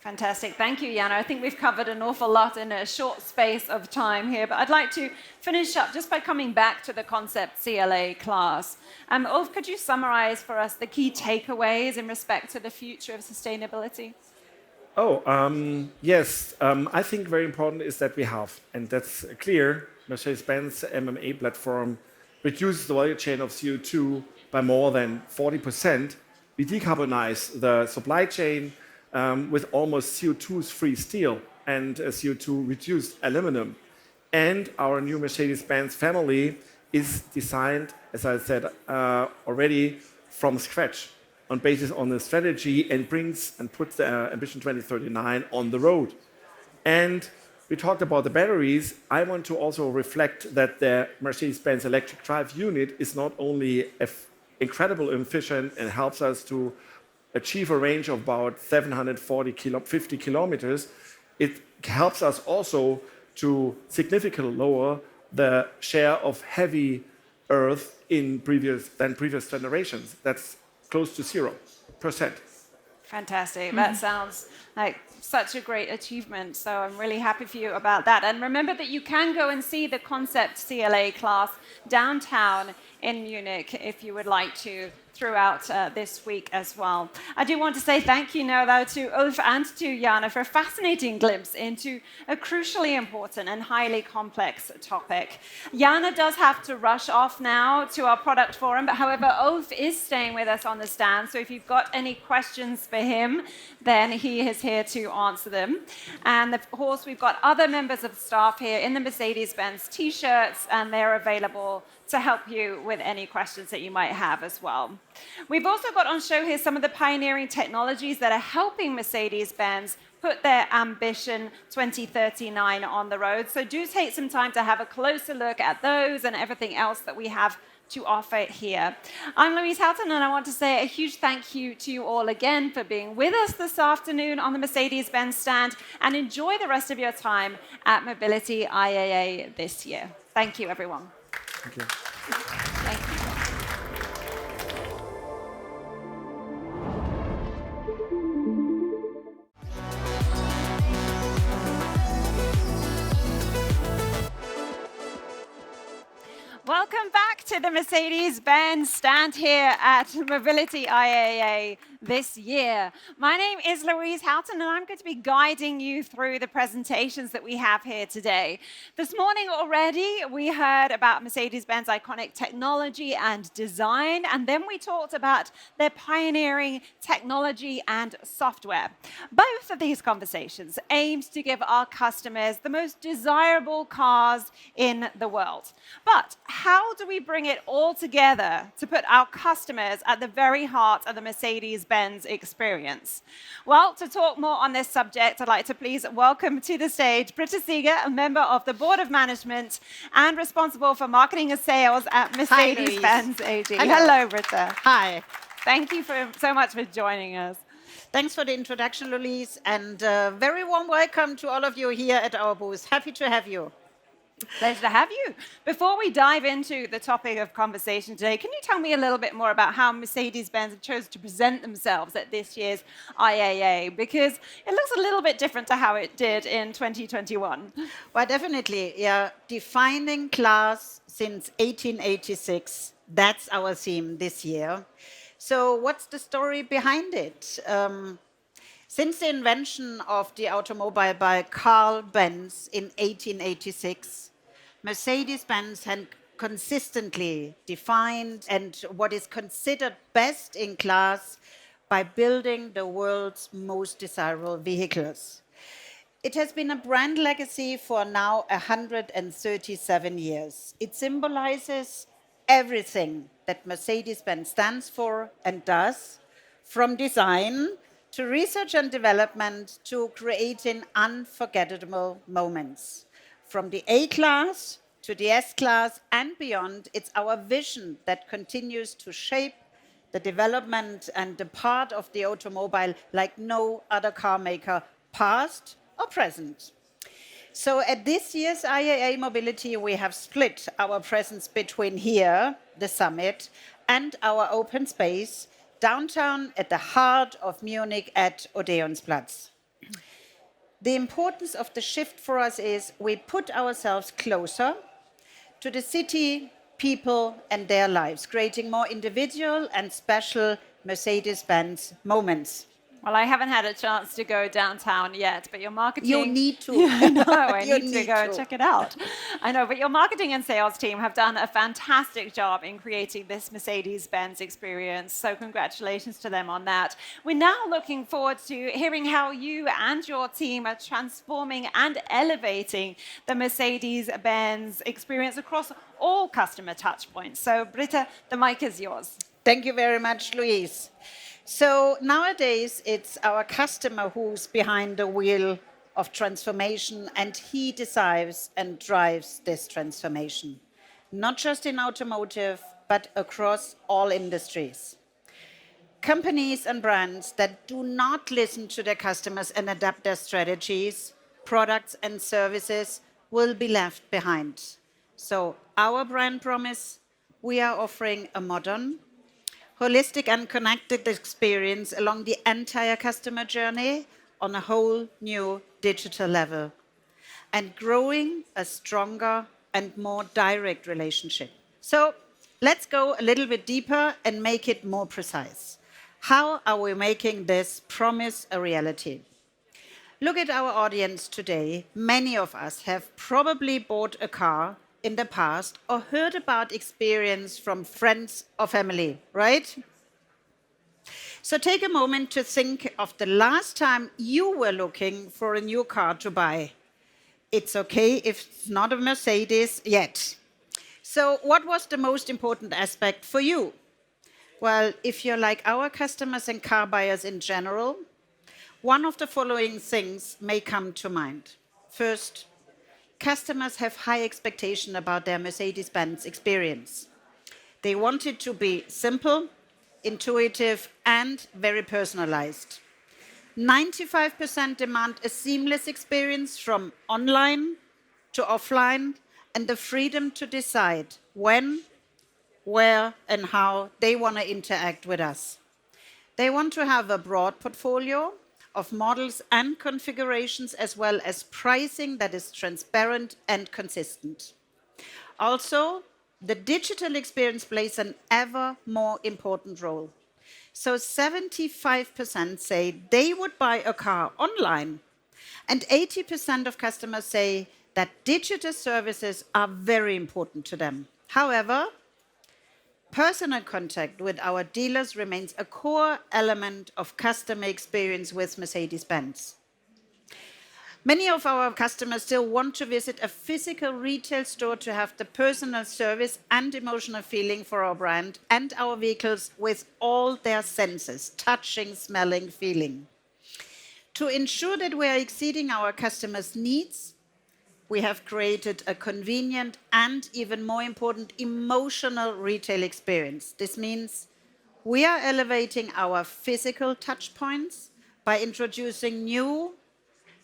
Speaker 1: Fantastic. Thank you, Jana. I think we've covered an awful lot in a short space of time here, but I'd like to finish up just by coming back to the Concept CLA class. Ulf, could you summarize for us the key takeaways in respect to the future of sustainability?
Speaker 5: Yes. I think very important is that we have, and that's clear, Mercedes-Benz MMA platform reduces the value chain of CO2 by more than 40%. We decarbonize the supply chain with almost CO2-free steel and CO2-reduced aluminum. And our new Mercedes-Benz family is designed, as I said already, from scratch on basis on the strategy and puts the Ambition 2039 on the road. And we talked about the batteries. I want to also reflect that the Mercedes-Benz electric drive unit is not only incredibly efficient and helps us to achieve a range of about 750 kilometers, it helps us also to significantly lower the share of heavy earth in previous generations. That's close to 0%.
Speaker 1: Fantastic. That sounds like such a great achievement. So I'm really happy for you about that. And remember that you can go and see the Concept CLA class downtown in Munich if you would like to throughout this week as well. I do want to say thank you now, though, to Ulf and to Jana for a fascinating glimpse into a crucially important and highly complex topic. Jana does have to rush off now to our product forum, but however, Ulf is staying with us on the stand, so if you've got any questions for him, then he is here to answer them. And of course, we've got other members of staff here in the Mercedes-Benz t-shirts, and they're available to help you with any questions that you might have as well. We've also got on show here some of the pioneering technologies that are helping Mercedes-Benz put their Ambition 2039 on the road. So do take some time to have a closer look at those and everything else that we have to offer here. I'm Louise Houghton, and I want to say a huge thank you to you all again for being with us this afternoon on the Mercedes-Benz stand, and enjoy the rest of your time at Mobility IAA this year. Thank you, everyone.
Speaker 5: Thank you.
Speaker 1: Thank you. Welcome back to the Mercedes-Benz stand here at Mobility IAA this year. My name is Louise Houghton, and I'm going to be guiding you through the presentations that we have here today. This morning already, we heard about Mercedes-Benz iconic technology and design, and then we talked about their pioneering technology and software. Both of these conversations aimed to give our customers the most desirable cars in the world. But how do we bring it all together to put our customers at the very heart of the Mercedes-Benz experience? Well, to talk more on this subject, I'd like to please welcome to the stage Britta Seeger, a member of the Board of Management and responsible for marketing and sales at Mercedes-Benz AG. Hello, Britta.
Speaker 7: Hi.
Speaker 1: Thank you so much for joining us.
Speaker 7: Thanks for the introduction, Louise, and very warm welcome to all of you here at our booth. Happy to have you.
Speaker 1: Pleasure to have you. Before we dive into the topic of conversation today, can you tell me a little bit more about how Mercedes-Benz chose to present themselves at this year's IAA? Because it looks a little bit different to how it did in 2021.
Speaker 7: Well, definitely, yeah. Defining class since 1886. That's our theme this year. So what's the story behind it? Since the invention of the automobile by Carl Benz in 1886, Mercedes-Benz had consistently defined and what is considered best in class by building the world's most desirable vehicles. It has been a brand legacy for now 137 years. It symbolizes everything that Mercedes-Benz stands for and does, from design to research and development to creating unforgettable moments. From the A-Class to the S-Class and beyond, it's our vision that continues to shape the development and the part of the automobile like no other car maker, past or present. So at this year's IAA Mobility, we have split our presence between here, the summit, and our open space downtown at the heart of Munich at Odeonsplatz. The importance of the shift for us is we put ourselves closer to the city, people, and their lives, creating more individual and special Mercedes-Benz moments.
Speaker 1: Well, I haven't had a chance to go downtown yet, but your marketing...
Speaker 7: You need to.
Speaker 1: I know, I
Speaker 7: You
Speaker 1: need to go and check it out. I know, but your marketing and sales team have done a fantastic job in creating this Mercedes-Benz experience, so congratulations to them on that. We're now looking forward to hearing how you and your team are transforming and elevating the Mercedes-Benz experience across all customer touchpoints. So, Britta, the mic is yours.
Speaker 7: Thank you very much, Louise. So nowadays, it's our customer who's behind the wheel of transformation, and he decides and drives this transformation, not just in automotive, but across all industries. Companies and brands that do not listen to their customers and adapt their strategies, products, and services will be left behind. So our brand promise, we are offering a modern, holistic and connected experience along the entire customer journey on a whole new digital level, and growing a stronger and more direct relationship. So let's go a little bit deeper and make it more precise. How are we making this promise a reality? Look at our audience today. Many of us have probably bought a car in the past or heard about experience from friends or family, right? So take a moment to think of the last time you were looking for a new car to buy. It's okay if it's not a Mercedes yet. So what was the most important aspect for you? Well, if you're like our customers and car buyers in general, one of the following things may come to mind. First, customers have high expectation about their Mercedes-Benz experience. They want it to be simple, intuitive, and very personalized. 95% demand a seamless experience from online to offline and the freedom to decide when, where, and how they want to interact with us. They want to have a broad portfolio of models and configurations, as well as pricing that is transparent and consistent. Also, the digital experience plays an ever more important role. So 75% say they would buy a car online, and 80% of customers say that digital services are very important to them. However, personal contact with our dealers remains a core element of customer experience with Mercedes-Benz. Many of our customers still want to visit a physical retail store to have the personal service and emotional feeling for our brand and our vehicles with all their senses, touching, smelling, feeling. To ensure that we are exceeding our customers' needs, we have created a convenient and, even more important, emotional retail experience. This means we are elevating our physical touchpoints by introducing new,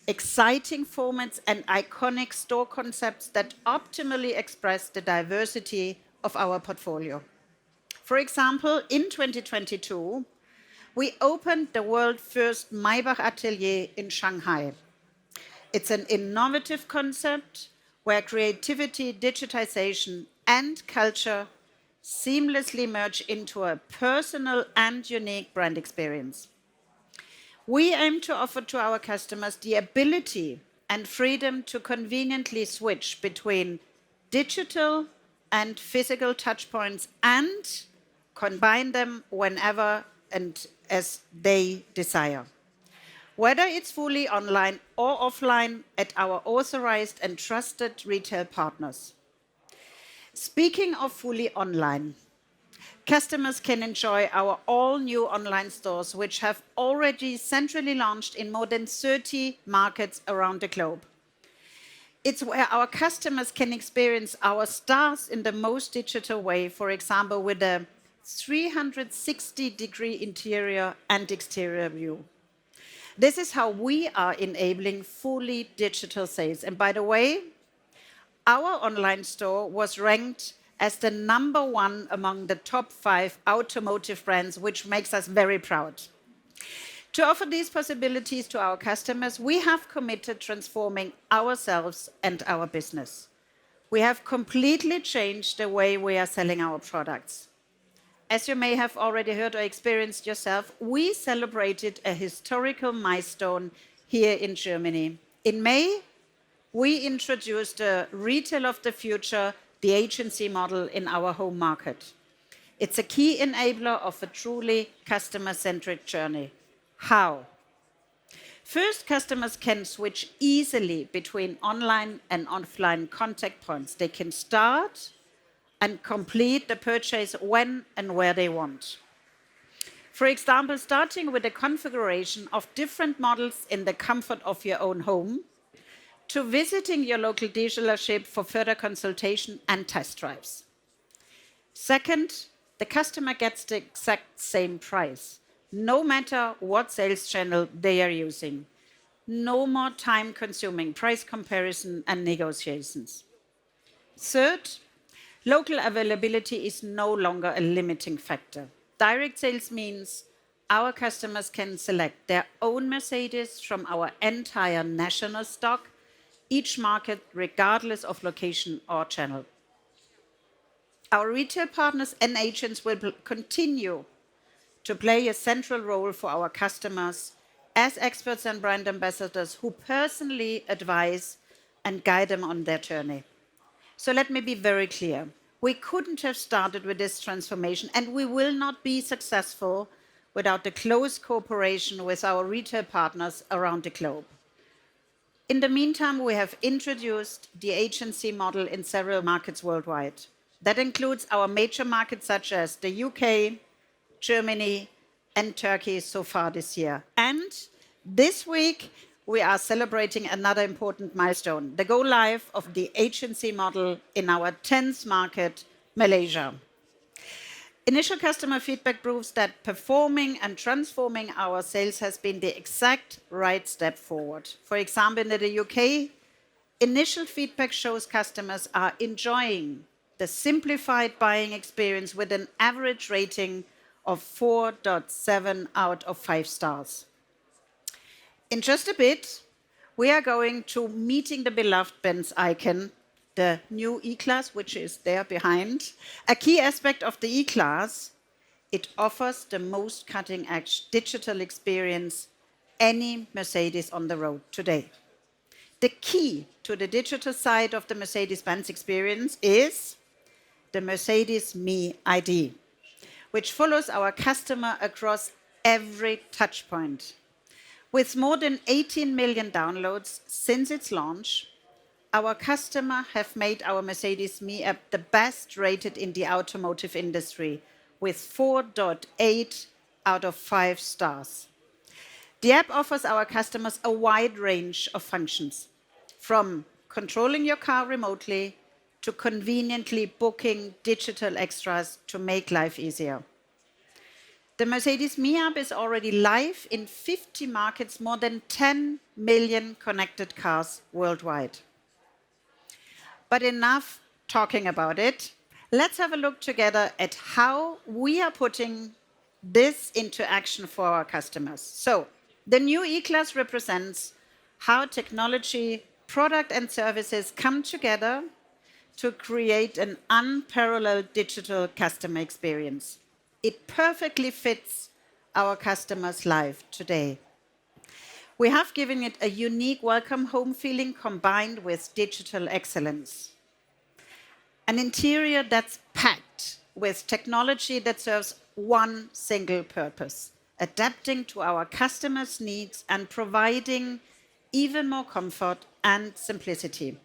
Speaker 7: exciting formats and iconic store concepts that optimally express the diversity of our portfolio. For example, in 2022, we opened the world's first Maybach atelier in Shanghai. It's an innovative concept where creativity, digitization, and culture seamlessly merge into a personal and unique brand experience. We aim to offer to our customers the ability and freedom to conveniently switch between digital and physical touchpoints and combine them whenever and as they desire. Whether it's fully online or offline at our authorized and trusted retail partners. Speaking of fully online, customers can enjoy our all-new online stores, which have already centrally launched in more than 30 markets around the globe. It's where our customers can experience our stars in the most digital way, for example, with a 360-degree interior and exterior view. This is how we are enabling fully digital sales. And by the way, our online store was ranked as the #1 among the top 5 automotive brands, which makes us very proud. To offer these possibilities to our customers, we have committed transforming ourselves and our business. We have completely changed the way we are selling our products. As you may have already heard or experienced yourself, we celebrated a historical milestone here in Germany. In May, we introduced the Retail of the Future, the agency model in our home market. It's a key enabler of a truly customer-centric journey. How? First, customers can switch easily between online and offline contact points. They can start and complete the purchase when and where they want. For example, starting with the configuration of different models in the comfort of your own home, to visiting your local dealership for further consultation and test drives. Second, the customer gets the exact same price, no matter what sales channel they are using. No more time-consuming price comparison and negotiations. Third, local availability is no longer a limiting factor. Direct sales means our customers can select their own Mercedes from our entire national stock, each market regardless of location or channel. Our retail partners and agents will continue to play a central role for our customers as experts and brand ambassadors who personally advise and guide them on their journey. So let me be very clear. We couldn't have started with this transformation, and we will not be successful without the close cooperation with our retail partners around the globe. In the meantime, we have introduced the agency model in several markets worldwide. That includes our major markets such as the UK, Germany, and Turkey so far this year. And this week, we are celebrating another important milestone, the go live of the agency model in our 10th market, Malaysia. Initial customer feedback proves that performing and transforming our sales has been the exact right step forward. For example, in the UK, initial feedback shows customers are enjoying the simplified buying experience with an average rating of 4.7 out of 5 stars. In just a bit, we are going to meeting the beloved Benz icon, the new E-Class, which is there behind. A key aspect of the E-Class, it offers the most cutting-edge digital experience any Mercedes on the road today. The key to the digital side of the Mercedes-Benz experience is the Mercedes Me ID, which follows our customer across every touchpoint. With more than 18 million downloads since its launch, our customers have made our Mercedes Me app the best rated in the automotive industry with 4.8 out of 5 stars. The app offers our customers a wide range of functions, from controlling your car remotely to conveniently booking digital extras to make life easier. The Mercedes Me app is already live in 50 markets, more than 10 million connected cars worldwide. But enough talking about it. Let's have a look together at how we are putting this into action for our customers. So, the new E-Class represents how technology, product and services come together to create an unparalleled digital customer experience. It perfectly fits our customers' life today. We have given it a unique welcome home feeling combined with digital excellence. An interior that's packed with technology that serves one single purpose, adapting to our customers' needs and providing even more comfort and simplicity.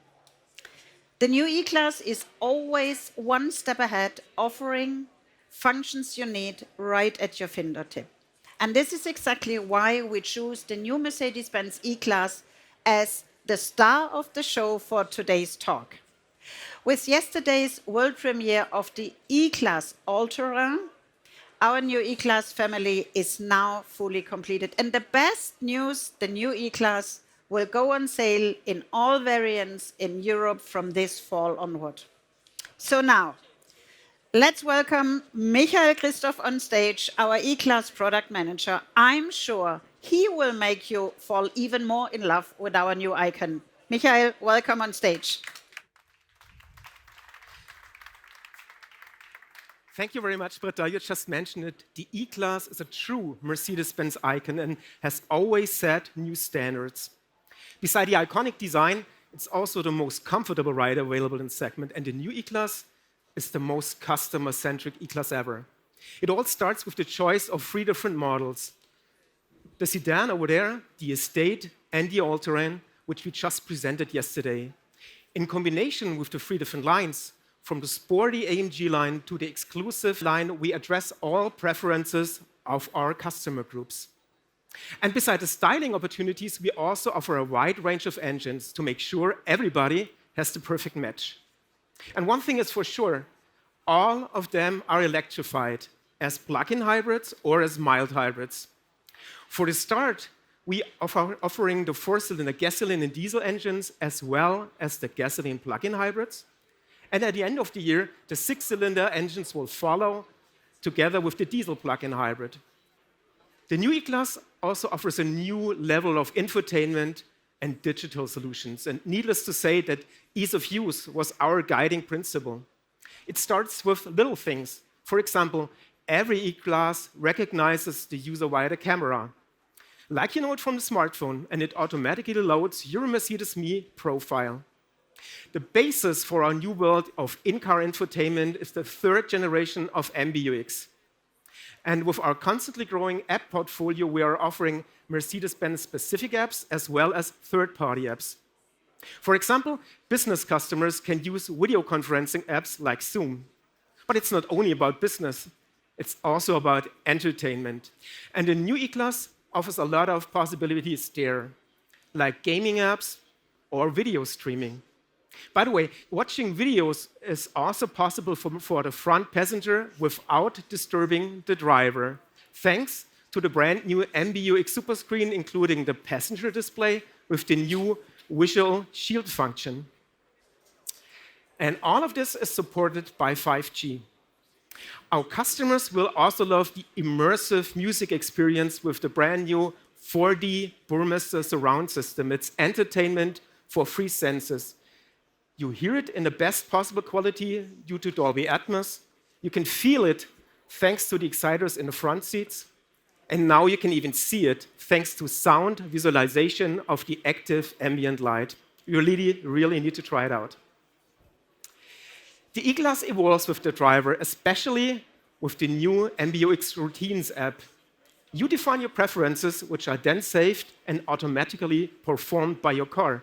Speaker 7: The new E-Class is always one step ahead, offering functions you need right at your fingertip. And this is exactly why we choose the new Mercedes-Benz E-Class as the star of the show for today's talk. With yesterday's world premiere of the E-Class All-Terrain, our new E-Class family is now fully completed. And the best news, the new E-Class will go on sale in all variants in Europe from this fall onward. So now, let's welcome Michael Christoph on stage, our E-Class product manager. I'm sure he will make you fall even more in love with our new icon. Michael, welcome on stage.
Speaker 8: Thank you very much, Britta. You just mentioned it. The E-Class is a true Mercedes-Benz icon and has always set new standards. Beside the iconic design, it's also the most comfortable ride available in the segment, and the new E-Class is the most customer-centric E-Class ever. It all starts with the choice of 3 different models. The sedan over there, the Estate, and the All-Terrain, which we just presented yesterday. In combination with the 3 different lines, from the sporty AMG line to the exclusive line, we address all preferences of our customer groups. And beside the styling opportunities, we also offer a wide range of engines to make sure everybody has the perfect match. And one thing is for sure, all of them are electrified as plug-in hybrids or as mild hybrids. For the start, we are offering the 4-cylinder gasoline and diesel engines as well as the gasoline plug-in hybrids. And at the end of the year, the 6-cylinder engines will follow together with the diesel plug-in hybrid. The new E-Class also offers a new level of infotainment and digital solutions. And needless to say that ease of use was our guiding principle. It starts with little things. For example, every E-Class recognizes the user via the camera, like you know it from the smartphone, and it automatically loads your Mercedes-Me profile. The basis for our new world of in-car infotainment is the third generation of MBUX. And with our constantly growing app portfolio, we are offering Mercedes-Benz specific apps as well as third-party apps. For example, business customers can use video conferencing apps like Zoom. But it's not only about business, it's also about entertainment. And the new E-Class offers a lot of possibilities there, like gaming apps or video streaming. By the way, watching videos is also possible for the front passenger without disturbing the driver, thanks to the brand new MBUX Superscreen, including the passenger display with the new visual shield function. And all of this is supported by 5G. Our customers will also love the immersive music experience with the brand new 4D Burmester surround system. It's entertainment for three senses. You hear it in the best possible quality due to Dolby Atmos. You can feel it thanks to the exciters in the front seats. And now you can even see it thanks to sound visualization of the active ambient light. You really need to try it out. The E-Class evolves with the driver, especially with the new MBUX Routines app. You define your preferences, which are then saved and automatically performed by your car.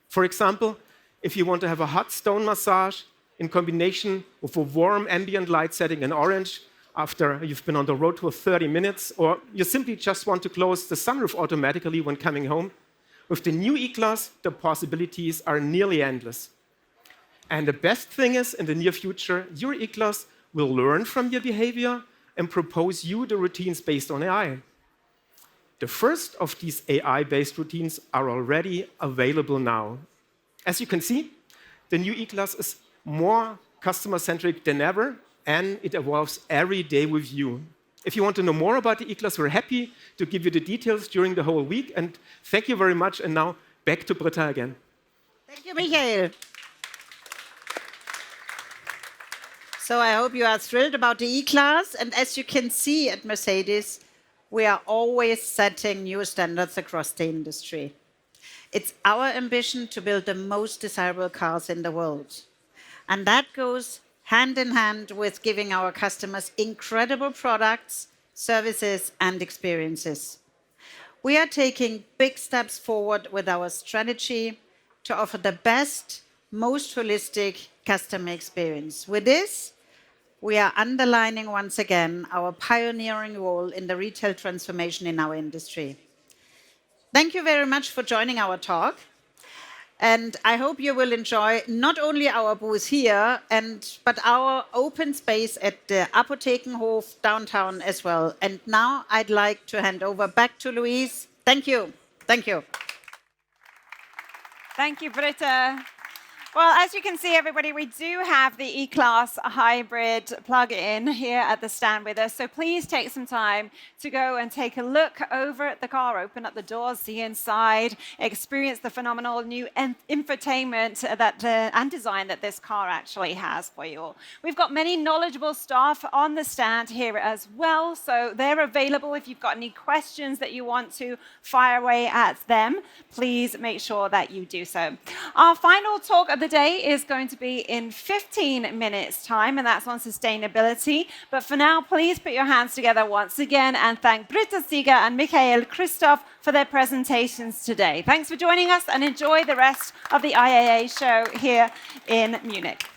Speaker 8: For example, if you want to have a hot stone massage in combination with a warm ambient light setting in orange after you've been on the road for 30 minutes, or you simply just want to close the sunroof automatically when coming home, with the new E-Class, the possibilities are nearly endless. And the best thing is, in the near future, your E-Class will learn from your behavior and propose you the routines based on AI. The first of these AI-based routines are already available now. As you can see, the new E-Class is more customer-centric than ever, and it evolves every day with you. If you want to know more about the E-Class, we're happy to give you the details during the whole week. And thank you very much. And now back to Britta again.
Speaker 7: Thank you, Michael. So I hope you are thrilled about the E-Class. And as you can see at Mercedes, we are always setting new standards across the industry. It's our ambition to build the most desirable cars in the world. And that goes hand in hand with giving our customers incredible products, services, and experiences. We are taking big steps forward with our strategy to offer the best, most holistic customer experience. With this, we are underlining once again our pioneering role in the retail transformation in our industry. Thank you very much for joining our talk. And I hope you will enjoy not only our booth here, but our open space at the Apothekenhof downtown as well. And now I'd like to hand over back to Louise. Thank you. Thank you.
Speaker 1: Thank you, Britta. Well, as you can see, everybody, we do have the E-Class hybrid plug-in here at the stand with us. So please take some time to go and take a look over at the car, open up the doors, see inside, experience the phenomenal new infotainment and design that this car actually has for you all. We've got many knowledgeable staff on the stand here as well. So they're available if you've got any questions that you want to fire away at them. Please make sure that you do so. Our final talk of the day is going to be in 15 minutes time, and that's on sustainability. But for now, please put your hands together once again and thank Britta Sieger and Michael Christoph for their presentations today. Thanks for joining us and enjoy the rest of the IAA show here in Munich.